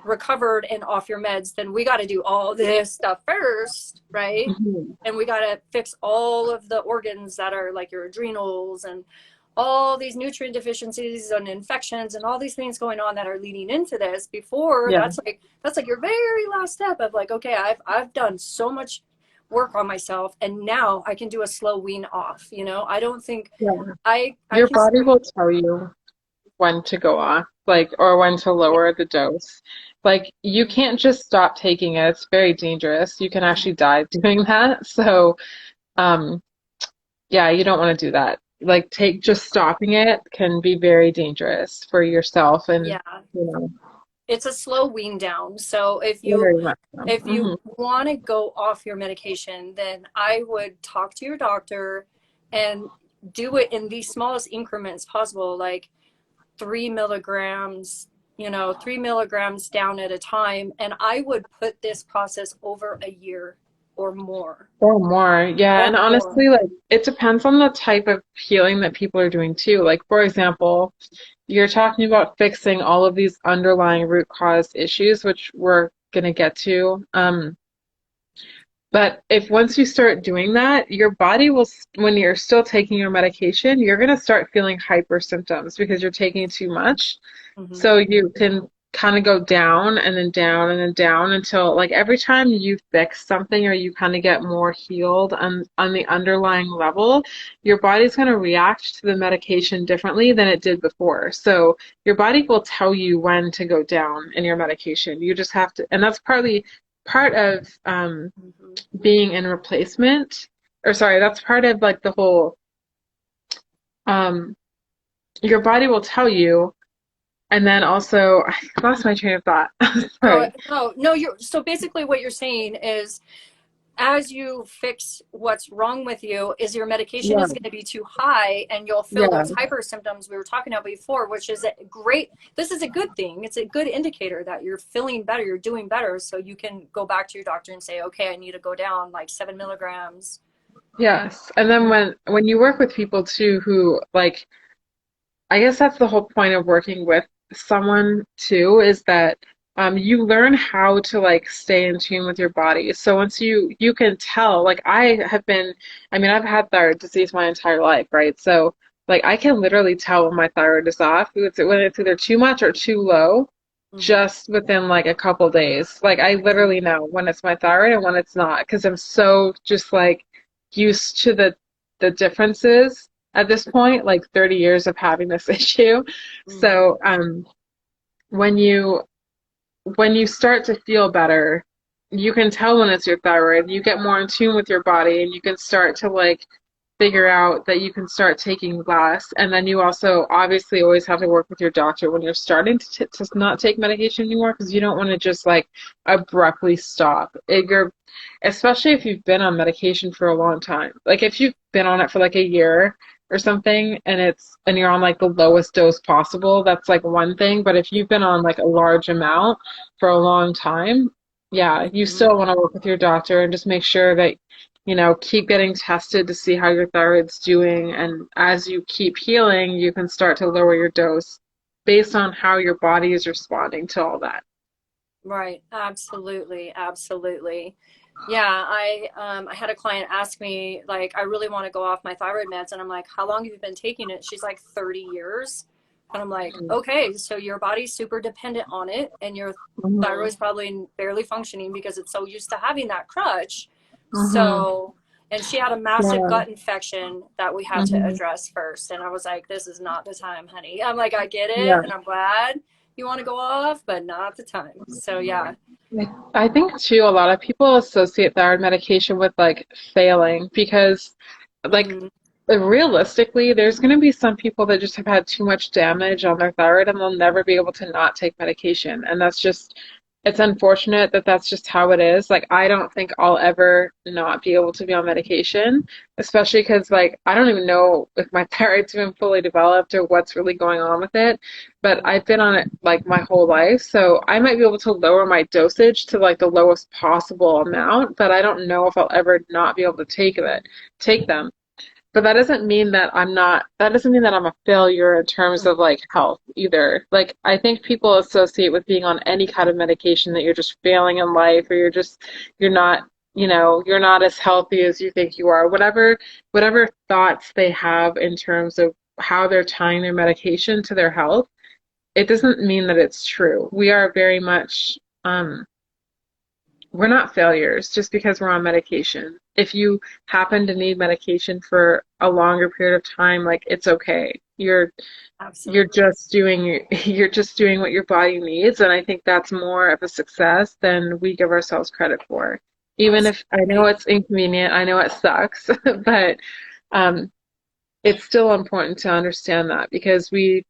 recovered and off your meds, then we got to do all this stuff first, right? Mhm. And we got to fix all of the organs that are like your adrenals and all these nutrient deficiencies and infections and all these things going on that are leading into this before. Yeah. That's like your very last step of like, okay, I've done so much work on myself and now I can do a slow wean off. I don't think Yeah. I Your body consider. will tell you when to go off, like, or when to Yeah. lower the dose. Like, you can't just stop taking it. It's very dangerous. You can actually die doing that. So, um, yeah, you don't want to do that. Like, just stopping it can be very dangerous for yourself and, Yeah, you know, it's a slow wean down. So if you very much so. if Hmm. you want to go off your medication, then I would talk to your doctor and do it in the smallest increments possible, like 3 milligrams, 3 milligrams down at a time. And I would put this process over a year or more. Or more. Yeah. Or And more. honestly, like, it depends on the type of healing that people are doing too. Like, for example, you're talking about fixing all of these underlying root cause issues, which we're going to get to. But if once you start doing that, your body will, when you're still taking your medication, you're going to start feeling hyper symptoms because you're taking too much. Hmm. So you can kind of go down and then down and then down until like every time you fix something or you kind of get more healed on the underlying level, your body's going to react to the medication differently than it did before. So your body will tell you when to go down in your medication. You just have to, and that's partly part of Hmm. being in replacement, or sorry, that's part of like the whole um your body will tell you, and then also I lost my train of thought. Oh, Sorry. no, no, so basically what you're saying is as you fix what's wrong with you is your medication is Yeah, going to be too high and you'll feel yeah, those hyper symptoms we were talking about before, which is a great, this is a good thing. It's a good indicator that you're feeling better, you're doing better. So you can go back to your doctor and say, okay, I need to go down like 7 milligrams. yes. And then when you work with people too who like, I guess that's the whole point of working with someone too, is that you learn how to like stay in tune with your body. So once you can tell, like I mean, I've had thyroid disease my entire life, right? So like I can literally tell when my thyroid is off, when it's either too much or too low, Mm-hmm. just within like a couple days. Like I literally know when it's my thyroid and when it's not, because I'm so just like used to the differences at this point, like 30 years of having this issue. Mm-hmm. So, when you when you start to feel better, you can tell when it's your thyroid. You get more in tune with your body, and you can start to like figure out that you can start taking less. And then you also obviously always have to work with your doctor when you're starting to not take medication anymore because you don't want to just like abruptly stop. Especially if you've been on medication for a long time. Like if you've been on it for like a year or something and you're on like the lowest dose possible, that's like one thing. But if you've been on like a large amount for a long time, yeah, you Mm-hmm. still want to work with your doctor and just make sure that keep getting tested to see how your thyroid's doing. And as you keep healing, you can start to lower your dose based on how your body is responding to all that. Right. Absolutely. Absolutely. Yeah. I had a client ask me, like, I really want to go off my thyroid meds. And I'm like, how long have you been taking it? She's like, 30 years. And I'm like, okay, so your body's super dependent on it, and your Mm-hmm. thyroid's probably barely functioning because it's so used to having that crutch. Mm-hmm. So, and she had a massive Yeah. gut infection that we had to Mm-hmm. address first. And I was like, this is not the time, honey. I'm like, I get it. Yeah. And I'm glad you want to go off, but not the time. So yeah. I think too, a lot of people associate thyroid medication with like failing because like Hmm. realistically, there's going to be some people that just have had too much damage on their thyroid and they'll never be able to not take medication. And that's just it's unfortunate that that's just how it is. Like, I don't think I'll ever not be able to be on medication, especially because, like, I don't even know if my thyroid's even fully developed or what's really going on with it. But I've been on it like my whole life, so I might be able to lower my dosage to like the lowest possible amount, but I don't know if I'll ever not be able to take them. But that doesn't mean that that doesn't mean that I'm a failure in terms of like health either. Like, I think people associate with being on any kind of medication that you're just failing in life, or you're not, you're not as healthy as you think you are. Whatever thoughts they have in terms of how they're tying their medication to their health, it doesn't mean that it's true. We are very much, we're not failures just because we're on medication. If you happen to need medication for a longer period of time, like, it's okay. You're Absolutely. just doing you're just doing what your body needs, and I think that's more of a success than we give ourselves credit for. Even if I know Absolutely. it's inconvenient, I know it sucks, but um, it's still important to understand that, because we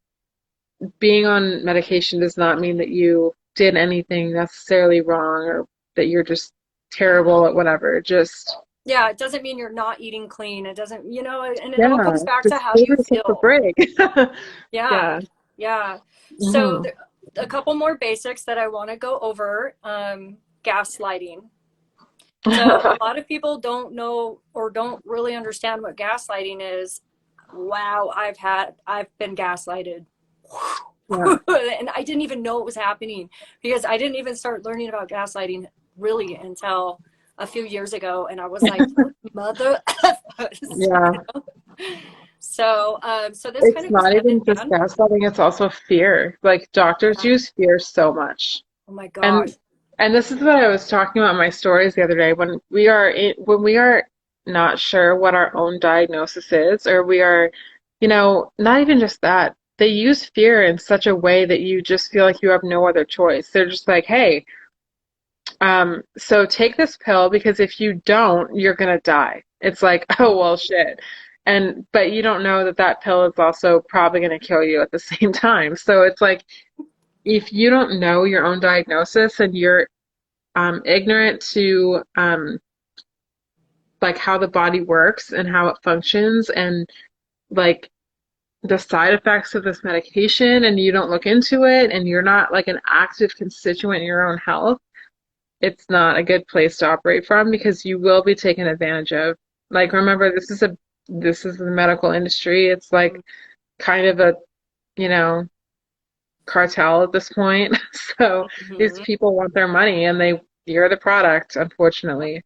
being on medication does not mean that you did anything necessarily wrong, or that you're just terrible at whatever. Just, Yeah, it doesn't mean you're not eating clean. It doesn't, and it all yeah, comes back to just how give you yourself a feel. break. Yeah. Yeah. Yeah. So Hmm. a couple more basics that I want to go over. Gaslighting. So a lot of people don't know or don't really understand what gaslighting is. Wow, I've been gaslighted. Yeah. And I didn't even know it was happening because I didn't even start learning about gaslighting really until a few years ago. And I was like, "You mother effers," Yeah. so this kind It's of goes not hand in even just hand. gaslighting, it's also fear. Like, doctors Yeah. use fear so much. Oh my And gosh. and this is what I was talking about in my stories the other day. When we are not sure what our own diagnosis is, or we are, not even just that. They use fear in such a way that you just feel like you have no other choice. They're just like, hey, so take this pill, because if you don't, you're gonna die. It's like, oh well, shit. But you don't know that that pill is also probably gonna kill you at the same time. So it's like, if you don't know your own diagnosis, and you're ignorant to like how the body works and how it functions, and like the side effects of this medication, and you don't look into it, and you're not like an active constituent in your own health, it's not a good place to operate from, because you will be taken advantage of. Like, remember, this is the medical industry. It's like kind of a, you know, cartel at this point. So these Mm-hmm. people want their money, and you're the product, unfortunately.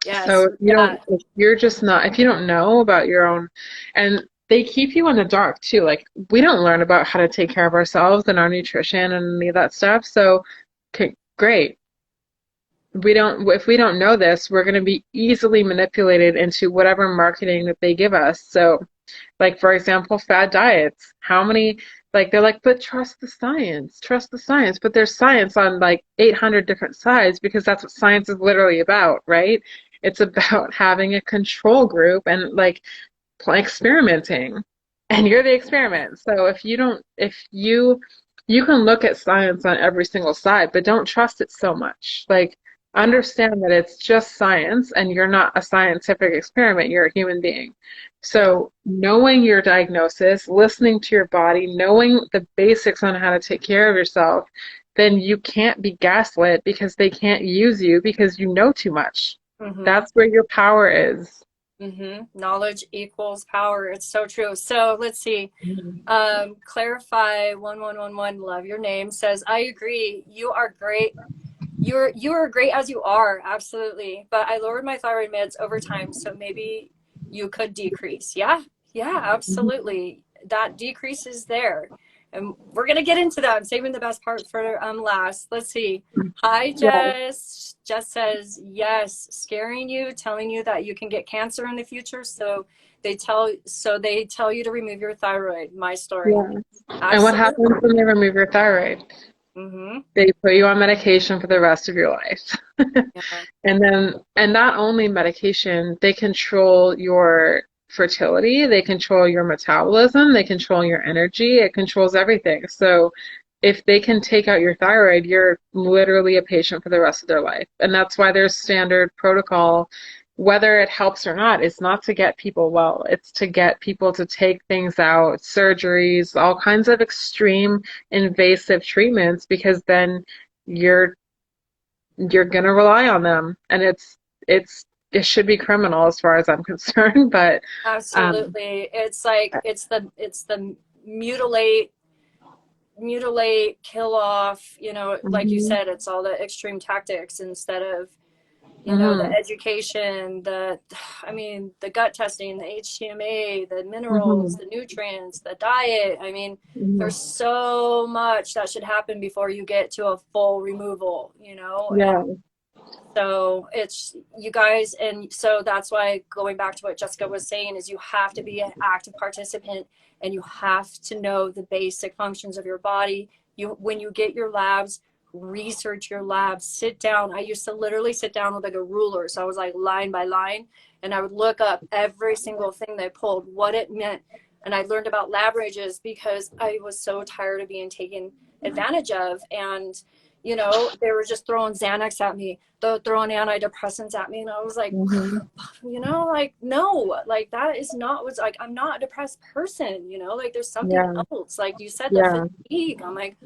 So Yes. Yeah. if you don't know about your own, and they keep you in the dark too. Like, we don't learn about how to take care of ourselves and our nutrition and any of that stuff. So, okay, great. If we don't know this, we're going to be easily manipulated into whatever marketing that they give us. So, like, for example, fad diets. How many, like, they're like, but trust the science. But there's science on like 800 different sides, because that's what science is literally about, right? It's about having a control group and like experimenting. And you're the experiment. So if you can look at science on every single side, but don't trust it so much. Like, Yeah. understand that it's just science, and you're not a scientific experiment, you're a human being. Yeah. So, knowing your diagnosis, listening to your body, knowing the basics on how to take care of yourself, then you can't be gaslit, because they can't use you because you know too much. Mm-hmm. That's where your power is. Mm-hmm. Knowledge equals power. It's so true. So let's see. Mhm. Clarify 1111 love your name says, I agree. You are great. You are great as you are, absolutely. But I lowered my thyroid meds over time, so maybe you could decrease. Yeah, yeah, absolutely. That decrease is there. And we're gonna get into that. I'm saving the best part for last. Let's see. Hi, Yeah, Jess. Jess says yes, scaring you, telling you that you can get cancer in the future. So they tell you to remove your thyroid. My story. yeah. And what Absolutely. happens when they remove your thyroid? Mm-hmm. They put you on medication for the rest of your life. Yeah. And not only medication, they control your fertility, they control your metabolism, they control your energy, it controls everything. So if they can take out your thyroid, you're literally a patient for the rest of their life. And that's why there's standard protocol, whether it helps or not. It's not to get people well, it's to get people to take things out, surgeries, all kinds of extreme invasive treatments, because then you're you're gonna rely on them. And it should be criminal as far as I'm concerned. But um Absolutely. It's like it's the mutilate kill off, like you mhm, said, it's all the extreme tactics instead of, the mhm, education, I mean, the gut testing, the HTMA, the minerals, mhm, the nutrients, the diet. I mean, there's mhm. so much that should happen before you get to a full removal, Yeah. and so it's you guys, and so that's why, going back to what Jessica was saying, is you have to be an active participant, and you have to know the basic functions of your body. When you get your labs, research your labs, sit down. I used to literally sit down with like a ruler. So I was like line by line, and I would look up every single thing they pulled, what it meant. And I learned about lab ranges because I was so tired of being taken advantage of. And they were just throwing Xanax at me, throwing antidepressants at me. And I was like, Mhm. like, no, like that is not what's like, I'm not a depressed person, like there's something Yeah. else. Like you said, the Yeah. fatigue. I'm like,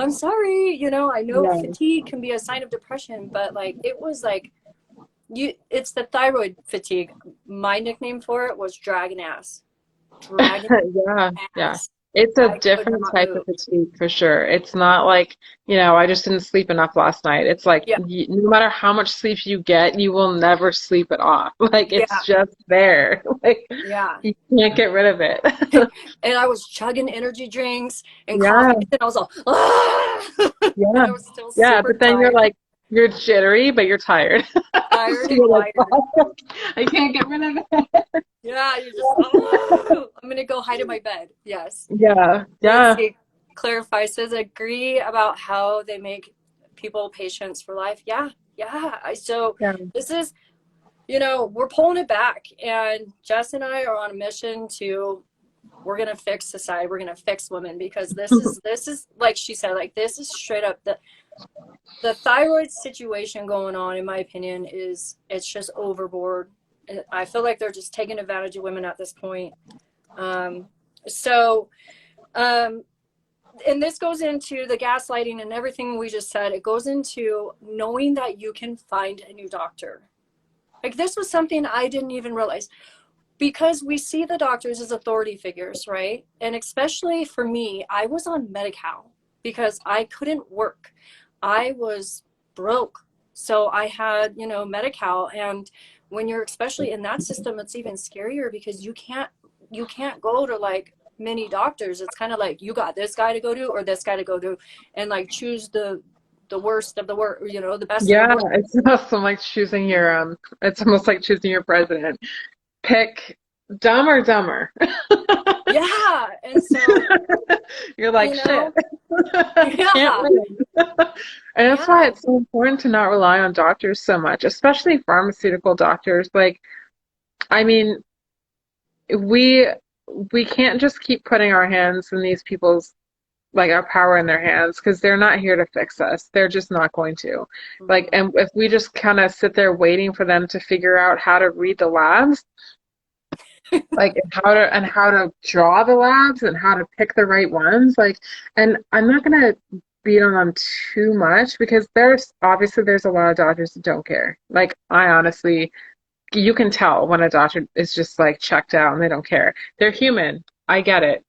I'm sorry, I know Yeah. fatigue can be a sign of depression, but like it was like it's the thyroid fatigue. My nickname for it was dragon ass. Dragon Yeah, yeah. ass. It's a I could different not type move. of fatigue for sure. It's not like, I just didn't sleep enough last night. It's like Yeah, no matter how much sleep you get, you will never sleep it off. Like it's yeah, just there. Like yeah. you can't get rid of it. And I was chugging energy drinks and Yeah, coffee, and I was all, ah! And yeah, I was still yeah. super But then you're tired, like, you're jittery, but you're tired. tired So and you're like, wired. I can't get rid of it. Yeah, you're just, oh, I'm gonna go hide in my bed. Yes. Yeah, Let's yeah, see. Clarify says agree about how they make people patients for life. Yeah, yeah. So yeah. this is, we're pulling it back, and Jess and I are on a mission to, we're gonna fix society. We're gonna fix women, because this is like she said, like this is straight up the thyroid situation going on, in my opinion, is it's just overboard. I feel like they're just taking advantage of women at this point. Um, so, um, and this goes into the gaslighting and everything we just said. It goes into knowing that you can find a new doctor. Like this was something I didn't even realize, because we see the doctors as authority figures, right? And especially for me, I was on Medi-Cal because I couldn't work. I was broke. So I had, Medi-Cal. And when you're especially in that system, it's even scarier because you can't go to like many doctors. It's kind of like you got this guy to go to or this guy to go to, and like choose the worst of the worst, the best of the Yeah, worst. it's awesome like choosing your it's almost like choosing your president. Pick dumb or dumber. Yeah. And so, You're like, you shit. know, I can't yeah, win. And that's why yeah. it's so important to not rely on doctors so much, especially pharmaceutical doctors. Like, I mean, we we can't just keep putting our hands in these people's like our power in their hands because they're not here to fix us. They're just not going to. Like, Mhm. and if we just kind of sit there waiting for them to figure out how to read the labs, like and how to draw the labs and how to pick the right ones, like, and I'm not gonna beat on them too much because there's a lot of doctors that don't care. Like, I honestly, you can tell when a doctor is just like checked out and they don't care. They're human. I get it.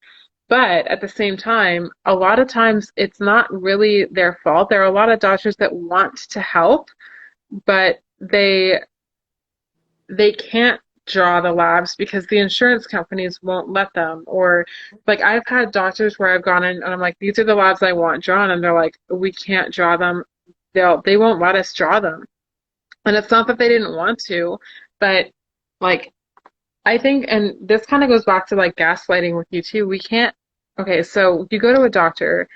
But at the same time, a lot of times it's not really their fault. There are a lot of doctors that want to help, but they can't draw the labs because the insurance companies won't let them. Or like I've had doctors where I've gone in and I'm like, these are the labs I want drawn, and they're like, we can't draw them. They won't let us draw them. And it's not that they didn't want to, but like I think, and this kind of goes back to like gaslighting with you too. We can't, okay, so you go to a doctor,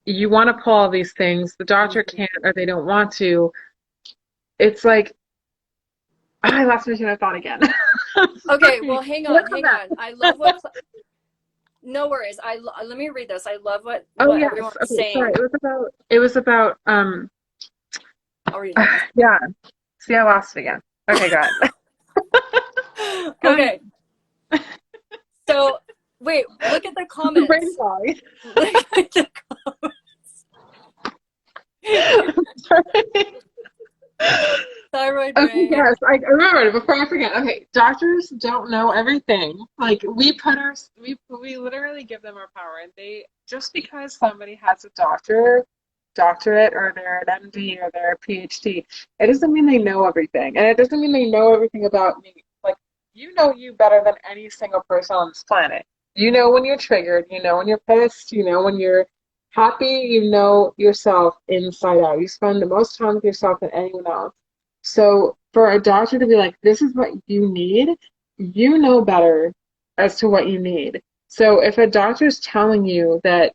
you want to pull all these things, the doctor Mhm. can't or they don't want to. It's like, I lost my train of thought again. Okay, Sorry. well, hang What on, was hang that? on. I love what no worries. Let me read this. I love Oh what yes. everyone's Okay, sorry. saying. It was about I'll read it. yeah. See, I lost it again. Okay, go ahead. Go ahead. Okay. So wait, look at the Brain comments. fog. Look at the Sorry. thyroid Okay, brain. yes, I remember it before I forget. Okay, doctors don't know everything. Like we literally give them our power, and they just because somebody has a doctorate, or they're an MD or they're a PhD, it doesn't mean they know everything, and it doesn't mean they know everything about me. Like you know you better than any single person on this planet. You know when you're triggered. You know when you're pissed. You know when you're happy. You know yourself inside out. You spend the most time with yourself than anyone else. So for a doctor to be like, this is what you need, you know better as to what you need. So if a doctor's telling you that,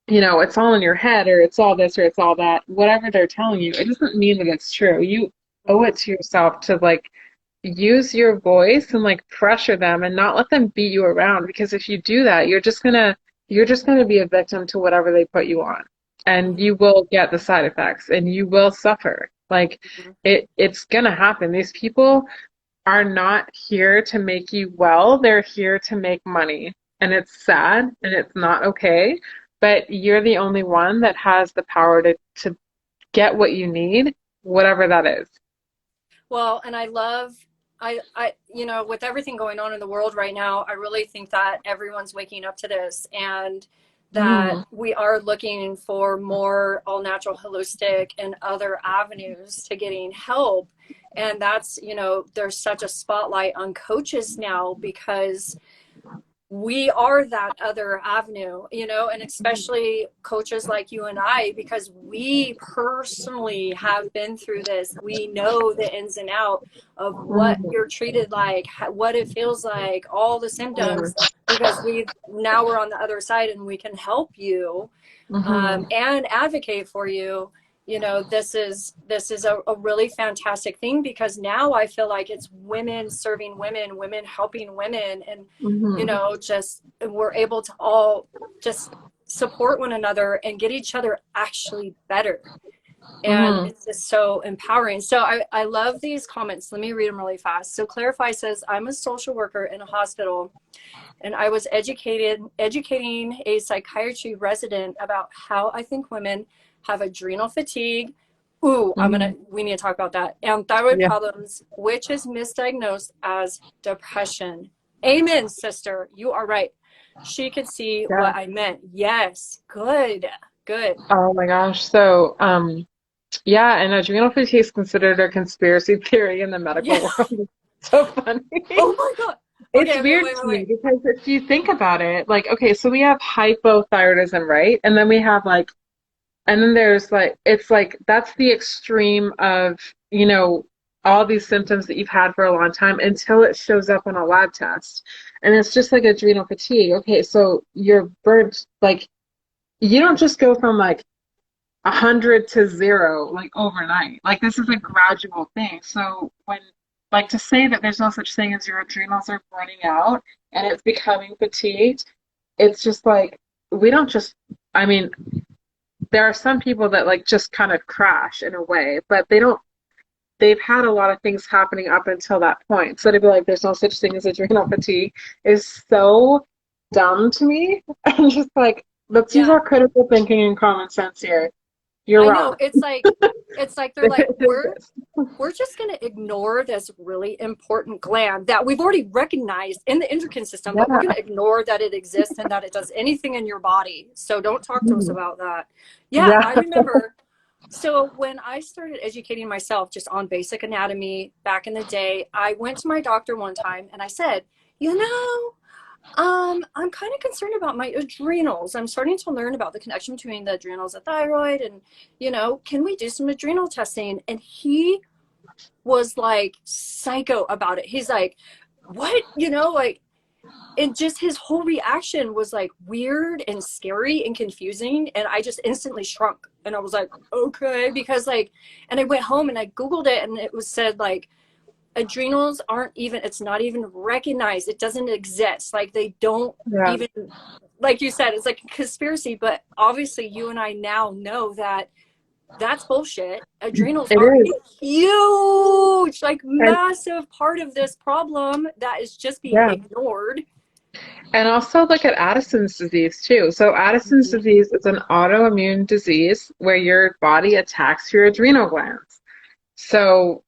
it's all in your head or it's all this or it's all that, whatever they're telling you, it doesn't mean that it's true. You owe it to yourself to like use your voice and like pressure them and not let them beat you around, because if you do that, you're just gonna be a victim to whatever they put you on, and you will get the side effects and you will suffer. Like Mhm. it's gonna happen. These people are not here to make you well, they're here to make money. And it's sad and it's not okay, but you're the only one that has the power to get what you need, whatever that is. Well, and I love, with everything going on in the world right now, I really think that everyone's waking up to this and that Mm, we are looking for more all natural, holistic, and other avenues to getting help. And that's, there's such a spotlight on coaches now because we are that other avenue, and especially coaches like you and I, because we personally have been through this. We know the ins and out of what mm, you're treated like, what it feels like, all the symptoms, mm, because we're on the other side and we can help you, mhm, and advocate for you. This is a really fantastic thing because now I feel like it's women serving women, women helping women, and mhm, just we're able to all just support one another and get each other actually better. And mhm. it's just so empowering. So I love these comments. Let me read them really fast. So Clarify says, I'm a social worker in a hospital and I was educating a psychiatry resident about how I think women have adrenal fatigue. Ooh, Mhm. we need to talk about that. And thyroid Yeah, problems, which is misdiagnosed as depression. Amen, sister. You are right. She could see yeah. what I meant. Yes. Good. Good. Oh my gosh. So, yeah, and adrenal fatigue is considered a conspiracy theory in the medical Yeah. world. So funny. Oh my God. It's Okay, weird wait, to me wait. because if you think about it, like, okay, so we have hypothyroidism, right? And then we have like, and then there's like, it's like, that's the extreme of, you know, all these symptoms that you've had for a long time until it shows up on a lab test. And it's just like adrenal fatigue. Okay, so you're burnt, like, you don't just go from like 100 to 0 like overnight. Like this is a gradual thing. So when like to say that there's no such thing as your adrenals are burning out and it's becoming fatigued, it's just like we don't just I mean, there are some people that like just kind of crash in a way, but they've had a lot of things happening up until that point. So to be like there's no such thing as adrenal fatigue is so dumb to me. I'm just like, let's use Yeah. our critical thinking and common sense here. You're I know. wrong. It's like they're like, It is. we're just going to ignore this really important gland that we've already recognized in the endocrine system, but we're going Yeah. to ignore that it exists and that it does anything in your body. So don't talk to us Mhm. about that. Yeah, Yeah. I remember. So when I started educating myself just on basic anatomy back in the day, I went to my doctor one time and I said, I'm kind of concerned about my adrenals. I'm starting to learn about the connection between the adrenals and thyroid, and can we do some adrenal testing? And he was like psycho about it. He's like, what? Like, and just his whole reaction was like weird and scary and confusing. And I just instantly shrunk. And I was like, okay, because like, and I went home and I Googled it and it was said like adrenals aren't even, it's not even recognized. It doesn't exist. Like they don't Yeah, even, like you said, it's like a conspiracy, but obviously you and I now know that that's bullshit. Adrenals it are a is. huge, like And massive part of this problem that is just being yeah. ignored. And also look at Addison's disease too. So Addison's disease is an autoimmune disease where your body attacks your adrenal glands. So,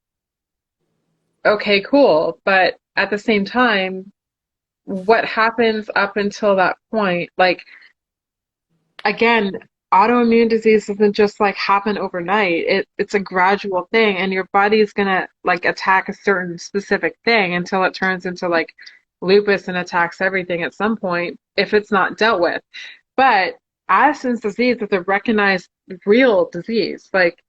okay, cool. But at the same time, what happens up until that point? Like, again, autoimmune disease doesn't just like happen overnight. It's a gradual thing, and your body's gonna like attack a certain specific thing until it turns into like lupus and attacks everything at some point if it's not dealt with. But Addison's disease is a recognized real disease. Like,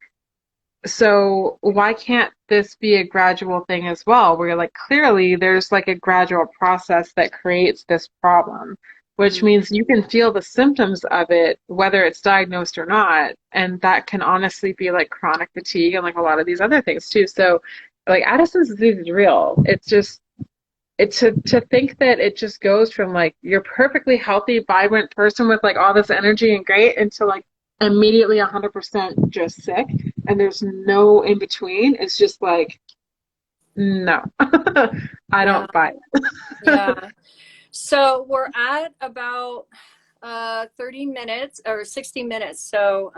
so why can't this be a gradual thing as well? Where like clearly there's like a gradual process that creates this problem, which means you can feel the symptoms of it, whether it's diagnosed or not. And that can honestly be like chronic fatigue and like a lot of these other things too. So like Addison's disease is real. It's just it to think that it just goes from like you're perfectly healthy, vibrant person with like all this energy and great into like immediately 100% just sick and there's no in between. It's just like no. I Yeah, don't buy it. yeah. So we're at about 30 minutes or 60 minutes. So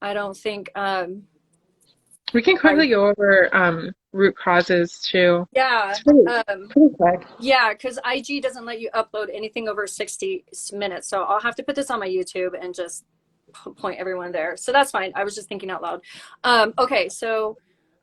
I don't think We can I quickly go over root causes too. yeah. It's pretty Um pretty quick. yeah, because IG doesn't let you upload anything over 60 minutes. So I'll have to put this on my YouTube and just point everyone there. So that's fine. I was just thinking out loud. Okay, so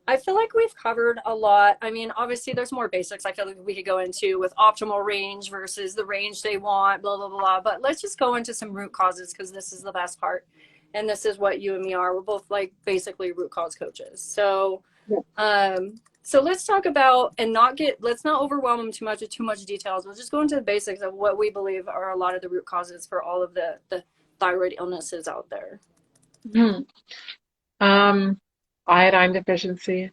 I feel like we've covered a lot. I mean, obviously, there's more basics I feel like we could go into with optimal range versus the range they want, blah, blah, blah. But let's just go into some root causes because this is the best part. And this is what you and me are. We're both like basically root cause coaches. So let's talk about and not get, let's not overwhelm them too much with too much details. We'll just go into the basics of what we believe are a lot of the root causes for all of the thyroid illnesses out there. Hmm. Um, Iodine deficiency.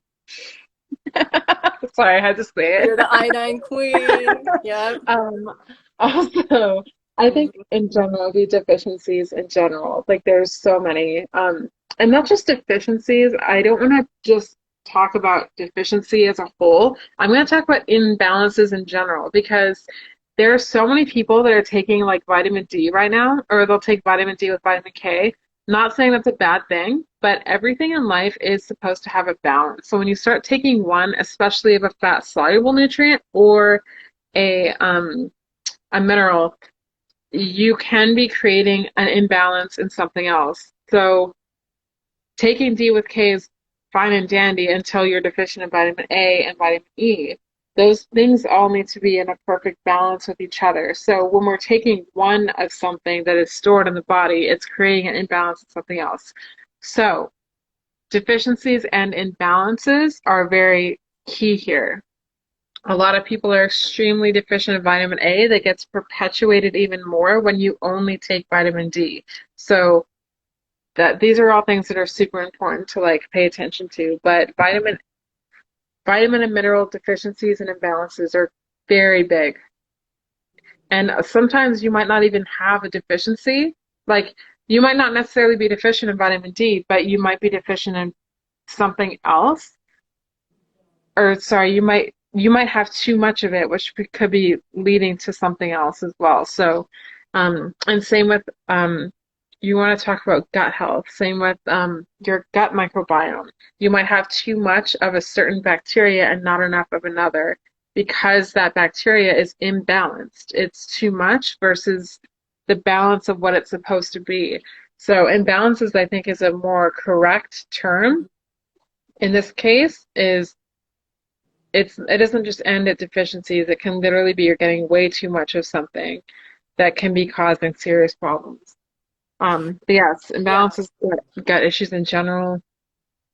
Sorry, I had to say You're it. the iodine queen. Yep. Um, also, I think Mhm. in general, the deficiencies in general, like there's so many, and not just deficiencies. I don't want to just talk about deficiency as a whole. I'm going to talk about imbalances in general because there are so many people that are taking like vitamin D right now, or they'll take vitamin D with vitamin K. Not saying that's a bad thing, but everything in life is supposed to have a balance. So when you start taking one, especially of a fat soluble nutrient or a mineral, you can be creating an imbalance in something else. So taking D with K is fine and dandy until you're deficient in vitamin A and vitamin E. Those things all need to be in a perfect balance with each other. So when we're taking one of something that is stored in the body, it's creating an imbalance in something else. So deficiencies and imbalances are very key here. A lot of people are extremely deficient in vitamin A that gets perpetuated even more when you only take vitamin D. So that these are all things that are super important to like pay attention to. But vitamin and mineral deficiencies and imbalances are very big. And sometimes you might not even have a deficiency. Like you might not necessarily be deficient in vitamin D, but you might be deficient in something else. Or sorry, you might have too much of it, which could be leading to something else as well. So, and same with you want to talk about gut health. Same with your gut microbiome. You might have too much of a certain bacteria and not enough of another because that bacteria is imbalanced. It's too much versus the balance of what it's supposed to be. So imbalances, I think, is a more correct term in this case. Is it doesn't just end at deficiencies. It can literally be you're getting way too much of something that can be causing serious problems. But yes, Yeah. imbalances, gut issues in general,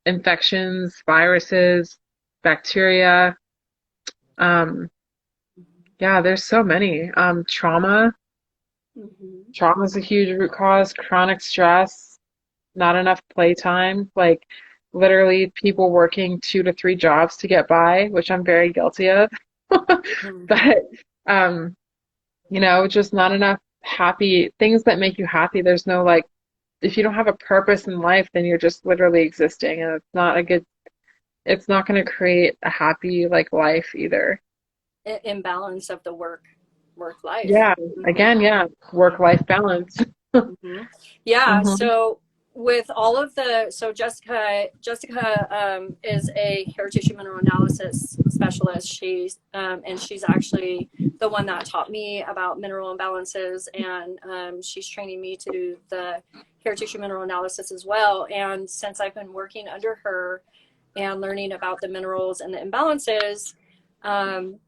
infections, viruses, bacteria. Um, yeah, there's so many. Mhm. Trauma is a huge root cause. Chronic stress, not enough playtime. Like literally people working 2 to 3 jobs to get by, which I'm very guilty of. Mhm. But um, just not enough happy things that make you happy. There's no like, if you don't have a purpose in life, then you're just literally existing, and it's not going to create a happy like life either. Imbalance of the work life. Yeah, Hmm. again, yeah, work-life balance. Hmm. Yeah. Hmm. So with all of the, so Jessica is a hair tissue mineral analysis specialist. And she's actually the one that taught me about mineral imbalances, and she's training me to do the hair tissue mineral analysis as well. And since I've been working under her and learning about the minerals and the imbalances, um,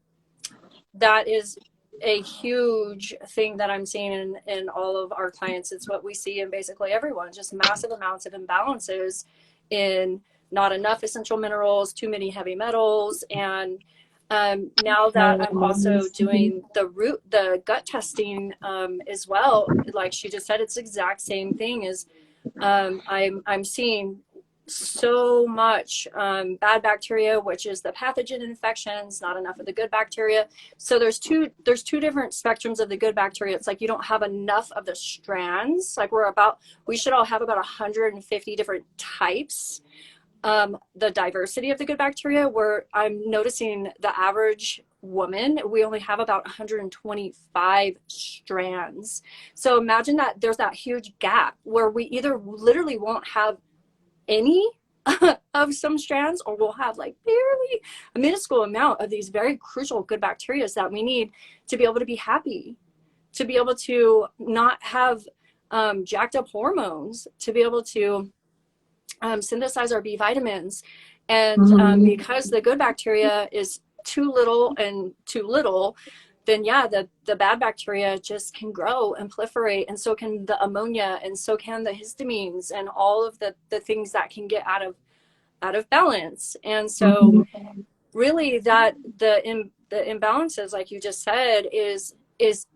that is a huge thing that I'm seeing in all of our clients. It's what we see in basically everyone, just massive amounts of imbalances in not enough essential minerals, too many heavy metals. And now that I'm also doing the gut testing as well, like she just said, it's the exact same thing as I'm seeing so much bad bacteria, which is the pathogen infections, not enough of the good bacteria. So there's two different spectrums of the good bacteria. It's like you don't have enough of the strands. Like we should all have about 150 different types. The diversity of the good bacteria, where I'm noticing the average woman, we only have about 125 strands. So imagine that there's that huge gap where we either literally won't have any of some strands, or we'll have like barely a minuscule amount of these very crucial good bacteria that we need to be able to be happy, to be able to not have jacked up hormones, to be able to synthesize our B vitamins. And Hmm. because the good bacteria is too little and too little, then yeah, the bad bacteria just can grow and proliferate, and so can the ammonia, and so can the histamines, and all of the things that can get out of balance. And so Hmm. really that the imbalances, like you just said, is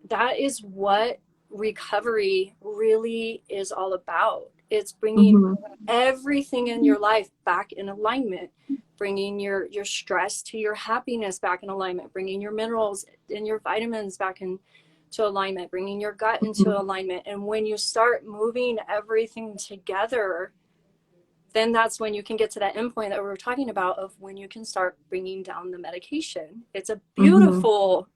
that is what recovery really is all about. It's bringing Hmm. everything in your life back in alignment, bringing your stress to your happiness back in alignment, bringing your minerals and your vitamins back into alignment, bringing your gut into alignment. And when you start moving everything together, then that's when you can get to that endpoint that we were talking about, of when you can start bringing down the medication. Hmm. It's a beautiful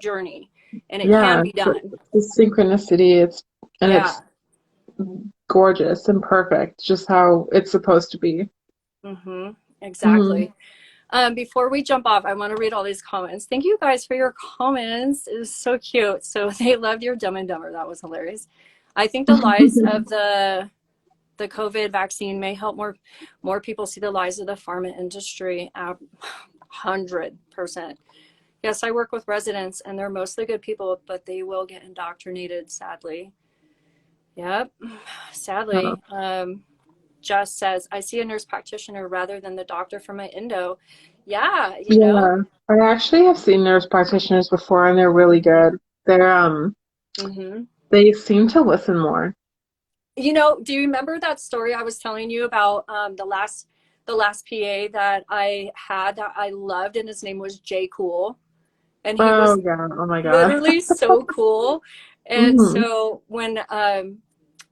journey, and it can Yeah, be done. the synchronicity, it's Yeah. gorgeous and perfect, just how it's supposed to be. Mm-hmm. Hmm. Exactly. Before we jump off, I want to read all these comments. Thank you guys for your comments. It was so cute. So they loved your Dumb and Dumber. That was hilarious. I think the lies of the COVID vaccine may help more people see the lies of the pharma industry. 100%. Yes, I work with residents, and they're mostly good people, but they will get indoctrinated, sadly. Yep, Yeah. sadly. Just says, I see a nurse practitioner rather than the doctor for my endo. Yeah, Yeah. I actually have seen nurse practitioners before and they're really good. hmm They seem to listen more. Do you remember that story I was telling you about the last PA that I had that I loved, and his name was Jay Cool, and he Oh was yeah. Oh my God. literally so cool. And Hmm. so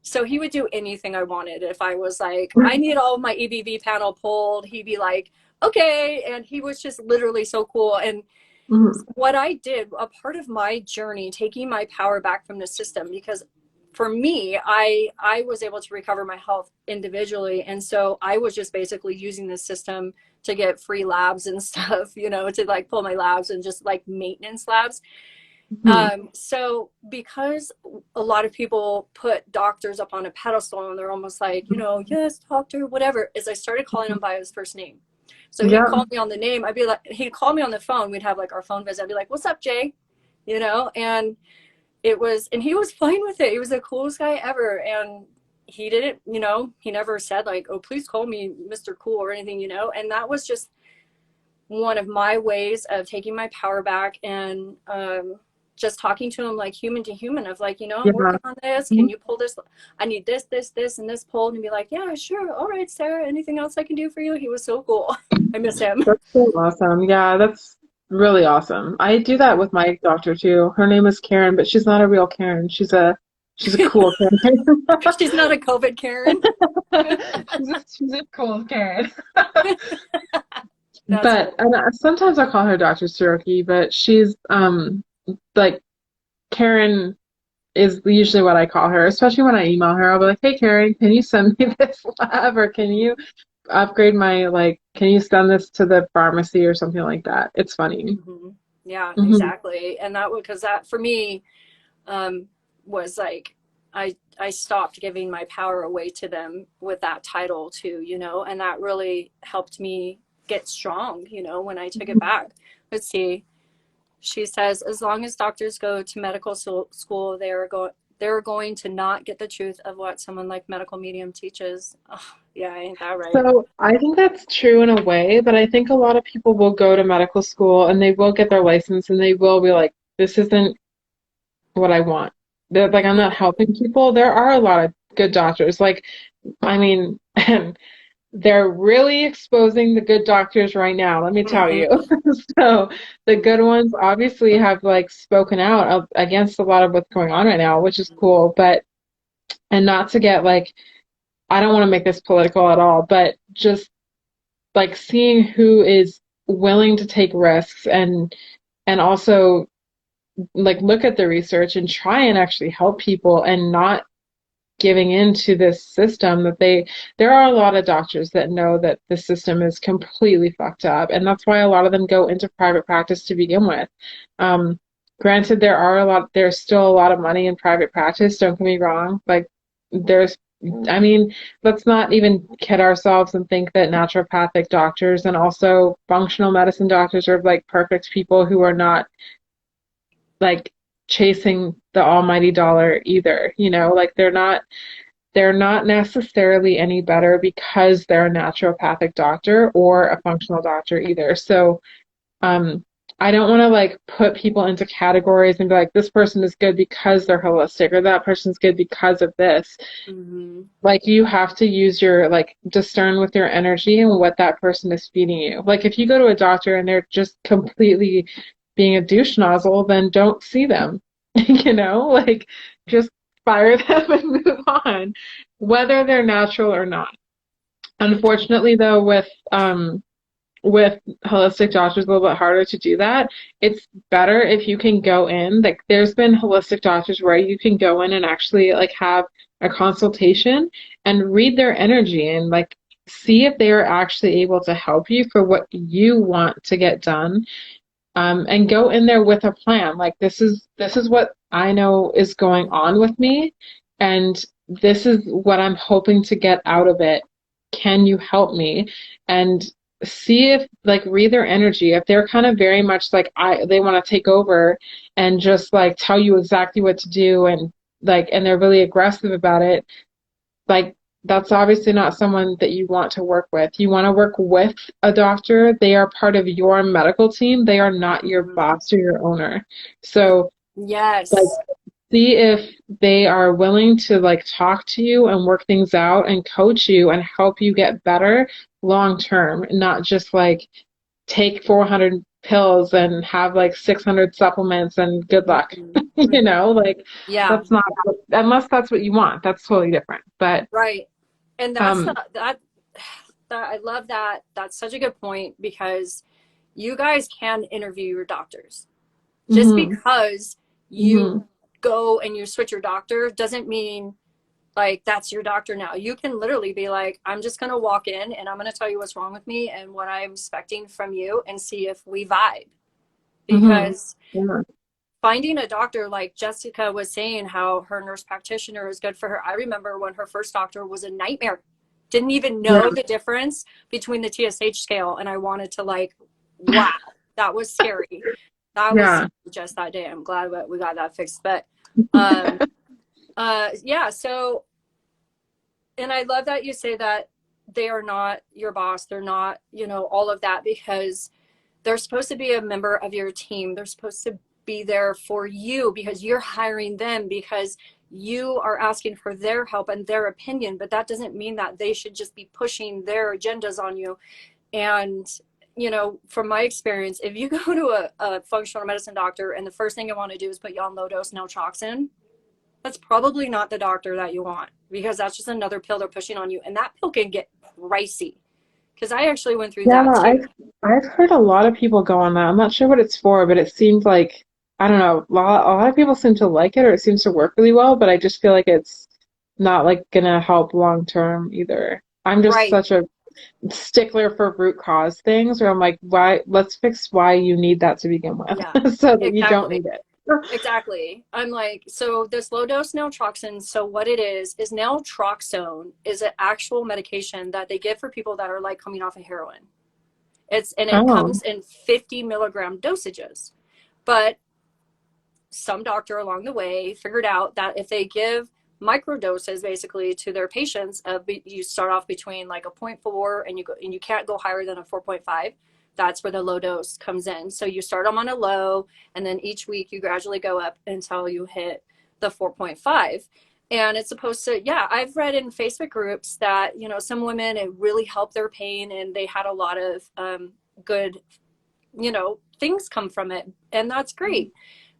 so he would do anything I wanted. If I was like, I need all of my EBV panel pulled, he'd be like, okay. And he was just literally so cool. And Hmm. what I did, a part of my journey, taking my power back from the system, because for me, I was able to recover my health individually, and so I was just basically using the system to get free labs and stuff, to like pull my labs and just like maintenance labs. Hmm. So because a lot of people put doctors up on a pedestal, and they're almost like, yes, doctor, whatever, as I started calling him by his first name. So he'd Yeah. call me on the name. I'd be like, he'd call me on the phone. We'd have like our phone visit. I'd be like, what's up, Jay? And and he was fine with it. He was the coolest guy ever. And he didn't, he never said like, oh, please call me Mr. Cool or anything, and that was just one of my ways of taking my power back and just talking to him like human to human of like, I'm Yeah. working on this. Can you pull this? I need this, and this pulled, and be like, yeah, sure. All right, Sarah, anything else I can do for you? He was so cool. I miss him. That's so awesome. Yeah, that's really awesome. I do that with my doctor too. Her name is Karen, but she's not a real Karen. She's a cool Karen. She's not a COVID Karen. She's a cool Karen. That's But cool. and sometimes I call her Dr. Siroki, but she's like Karen is usually what I call her, especially when I email her. I'll be like, "Hey Karen, can you send me this lab or can you upgrade my like can you send this to the pharmacy or something like that?" It's funny. Hmm. Yeah, Hmm. exactly. And that would, because that for me, um, was like, I stopped giving my power away to them with that title too, and that really helped me get strong, when I took it back. Let's see. She says, as long as doctors go to medical school, they're going to not get the truth of what someone like medical medium teaches. Oh, yeah, ain't that right? So I think that's true in a way, but I think a lot of people will go to medical school and they will get their license and they will be like, this isn't what I want. They're like, I'm not helping people. There are a lot of good doctors. Like, I mean, they're really exposing the good doctors right now, let me tell Hmm. you. So the good ones obviously have like spoken out against a lot of what's going on right now, which is cool. But, and not to get like, I don't want to make this political at all, but just like seeing who is willing to take risks and also like look at the research and try and actually help people and not giving into this system that there are a lot of doctors that know that the system is completely fucked up and that's why a lot of them go into private practice to begin with. um Granted, there's still a lot of money in private practice, don't get me wrong. Like there's I mean, let's not even kid ourselves and think that naturopathic doctors and also functional medicine doctors are like perfect people who are not like chasing the almighty dollar either. Like they're not necessarily any better because they're a naturopathic doctor or a functional doctor either. So um, I don't want to like put people into categories and be like, this person is good because they're holistic or that person's good because of this. Hmm. Like you have to use your like discern with your energy and what that person is feeding you. Like if you go to a doctor and they're just completely being a douche nozzle, then don't see them. Like just fire them and move on, whether they're natural or not. Unfortunately, though, with holistic doctors, a little bit harder to do that. It's better if you can go in. Like there's been holistic doctors where you can go in and actually like have a consultation and read their energy and like see if they are actually able to help you for what you want to get done. And go in there with a plan. Like this is what I know is going on with me, and this is what I'm hoping to get out of it. Can you help me? And see if like read their energy. If they're kind of very much like they want to take over and just like tell you exactly what to do and like and they're really aggressive about it, like that's obviously not someone that you want to work with. You want to work with a doctor. They are part of your medical team. They are not your Hmm. boss or your owner. So, like, Yes. see if they are willing to like talk to you and work things out and coach you and help you get better long term, not just like take 400 pills and have like 600 supplements and good luck. Hmm. Hmm. Like Yeah. that's not unless that's what you want. That's totally different. But Right. And that's um, the that I love that. That's such a good point because you guys can interview your doctors. Just mhm, because mhm. you go and you switch your doctor doesn't mean like that's your doctor now. You can literally be like, I'm just going to walk in and I'm going to tell you what's wrong with me and what I'm expecting from you and see if we vibe. Mhm. Because Yeah. finding a doctor, like Jessica was saying, how her nurse practitioner is good for her. I remember when her first doctor was a nightmare. Didn't even Yeah. know the difference between the TSH scale. And I wanted to, like, wow, that was scary. That was Yeah. just that day. I'm glad that we got that fixed. But yeah, so, and I love that you say that they are not your boss. They're not, all of that, because they're supposed to be a member of your team. They're supposed to be there for you because you're hiring them, because you are asking for their help and their opinion, but that doesn't mean that they should just be pushing their agendas on you. And from my experience, if you go to a functional medicine doctor and the first thing I want to do is put you on low dose naltrexone, that's probably not the doctor that you want, because that's just another pill they're pushing on you, and that pill can get pricey. Because I actually went through Yeah, that too. I've heard a lot of people go on that. I'm not sure what it's for, but it seems like, I don't know, a lot of people seem to like it, or it seems to work really well, but I just feel like it's not like gonna help long term either. I'm just Right. such a stickler for root cause things where I'm like, why, let's fix why you need that to begin Yeah, with so that you don't exactly. need it. Exactly. I'm like, so this low dose naltrexone, so what it is naltrexone is an actual medication that they give for people that are like coming off of heroin. And it Oh, comes in 50 milligram dosages. But some doctor along the way figured out that if they give micro doses basically to their patients, you start off between like a zero point 0.4 and you can't go higher than a 4.5. That's where the low dose comes in. So you start them on a low, and then each week you gradually go up until you hit the 4.5. And it's supposed to, yeah, I've read in Facebook groups that, some women, it really helped their pain and they had a lot of good, things come from it. And that's great.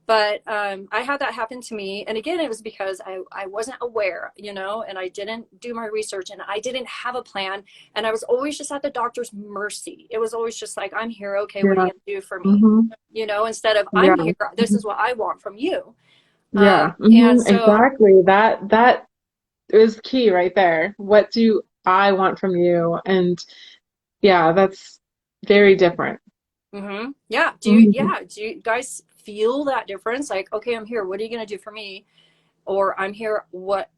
But I had that happen to me. And again, it was because I wasn't aware, and I didn't do my research and I didn't have a plan. And I was always just at the doctor's mercy. It was always just like, I'm here. Okay, what are yeah. you going to do for me? Hmm. Instead of, Yeah. I'm here. This Mhm. is what I want from you. Yeah. And so, Exactly. That is key right there. What do I want from you? And yeah, that's very different. yeah. Hmm. Do you guys feel that difference? Like, okay, I'm here. What are you going to do for me? Or I'm here. What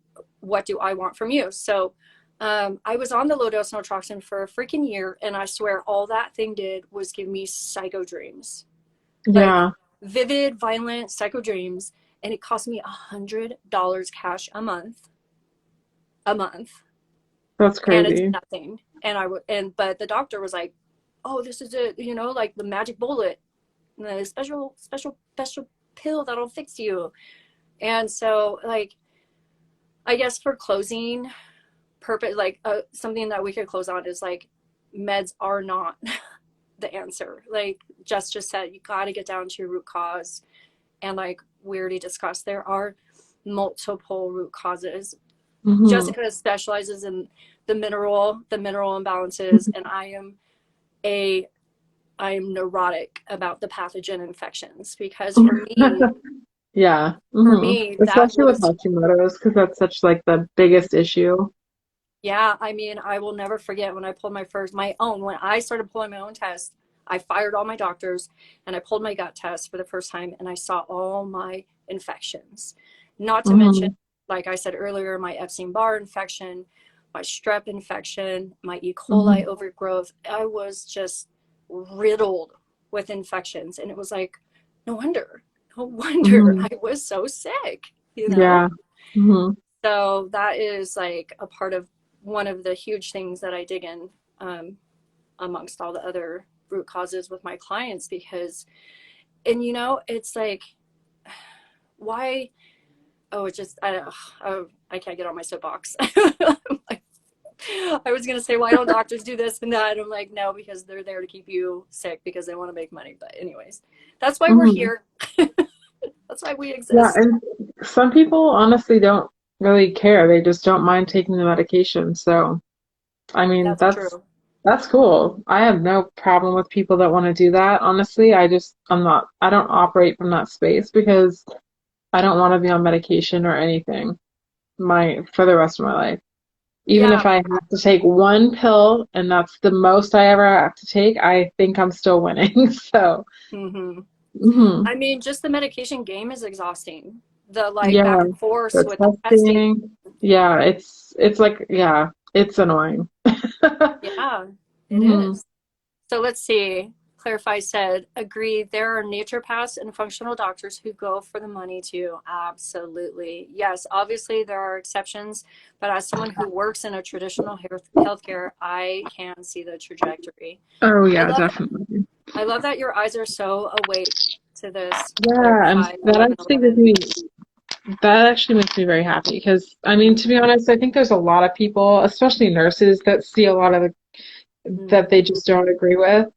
do I want from you? So I was on the low dose naltrexone for a freaking year, and I swear all that thing did was give me psycho dreams, like Yeah, vivid, violent psycho dreams, and it cost me $100 cash a month, that's and it's crazy. nothing. And but the doctor was like, "Oh, this is it, like the magic bullet, the special pill that'll fix you." And so, like, I guess for closing purpose, like something that we could close on is like meds are not the answer. Like Jess just said, you got to get down to your root cause. And like we already discussed, there are multiple root causes. Hmm. Jessica specializes in the mineral imbalances, and a I am neurotic about the pathogen infections, because Yeah. for Hmm. me that Especially with was, Hashimoto's, because that's such like the biggest issue. yeah, I mean, I will never forget when I pulled when I started pulling my own test, I fired all my doctors and I pulled my gut test for the first time and I saw all my infections. Not to mention, Hmm. like I said earlier, my Epstein-Barr infection, my strep infection, my E. coli Hmm. overgrowth. I was just riddled with infections. And it was like, no wonder, no wonder Hmm. I was so sick. Yeah. Hmm. So that is like a part of one of the huge things that I dig in, um, amongst all the other root causes with my clients, because, and it's like, why? Oh, it's just, I can't get on my soapbox. I was going to say, why don't doctors do this and that? And I'm like, no, because they're there to keep you sick because they want to make money. But, anyways, that's why we're Hmm. here. That's why we Yeah, exist. and some people honestly don't really care. They just don't mind taking the medication. So, I mean, That's true. that's cool. I have no problem with people that want to do that. Honestly, I don't operate from that space because I don't want to be on medication or anything for the rest of my life. Even Yeah. if I have to take one pill and that's the most I ever have to take, I think I'm still winning. So, hmm mhm. I mean, just the medication game is exhausting. The like back Yeah, and forth the with the testing. testing. Yeah, it's like yeah, it's annoying. Yeah, it Hmm. is. So let's see. Clarify said, agree. There are naturopaths and functional doctors who go for the money too. Absolutely. Yes, obviously there are exceptions, but as someone who works in a traditional healthcare, I can see the trajectory. Oh I yeah, love definitely. I love that your eyes are so awake to this Yeah, and clarify 1111. that actually makes me very happy because I mean, to be honest, I think there's a lot of people, especially nurses, that see a lot of that they just don't agree with.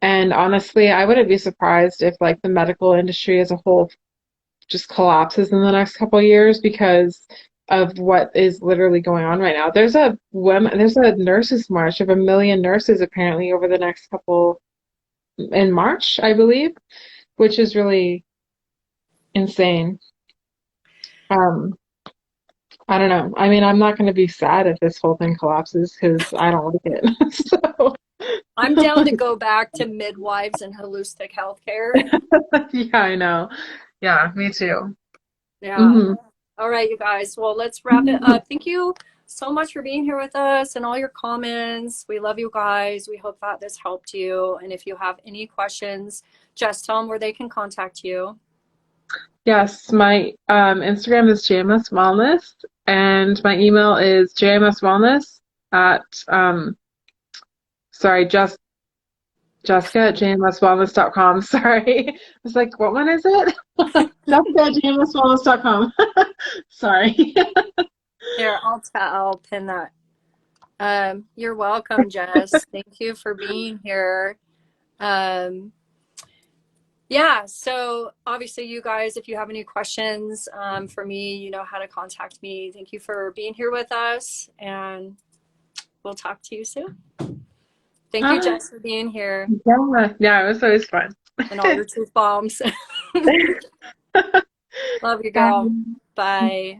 And honestly, I wouldn't be surprised if like the medical industry as a whole just collapses in the next couple of years because of what is literally going on right now. There's a nurses march of 1 million nurses apparently over the next couple in March, I believe, which is really insane. Um, I don't know. I mean, I'm not going to be sad if this whole thing collapses because I don't like it. So, I'm down to go back to midwives and holistic healthcare. yeah, I know. Yeah, me too. Yeah. Hmm. All right, you guys. Well, let's wrap it up. Thank you so much for being here with us and all your comments. We love you guys. We hope that this helped you. And if you have any questions, just tell them where they can contact you. Yes, my Instagram is JMS Wellness, and my email is jmswellness at sorry, Jessica at jmswellness.com. Sorry. I was like, what one is it? Jessica at jmswellness.com. Sorry. Here, I'll pin that. You're welcome, Jess. Thank you for being here. Um, yeah, so obviously, you guys, if you have any questions for me, you know how to contact me. Thank you for being here with us, and we'll talk to you soon. Thank you, Jess, for being here Yeah, yeah, it was always fun. and all your truth bombs. Love you, girl. Bye. Bye.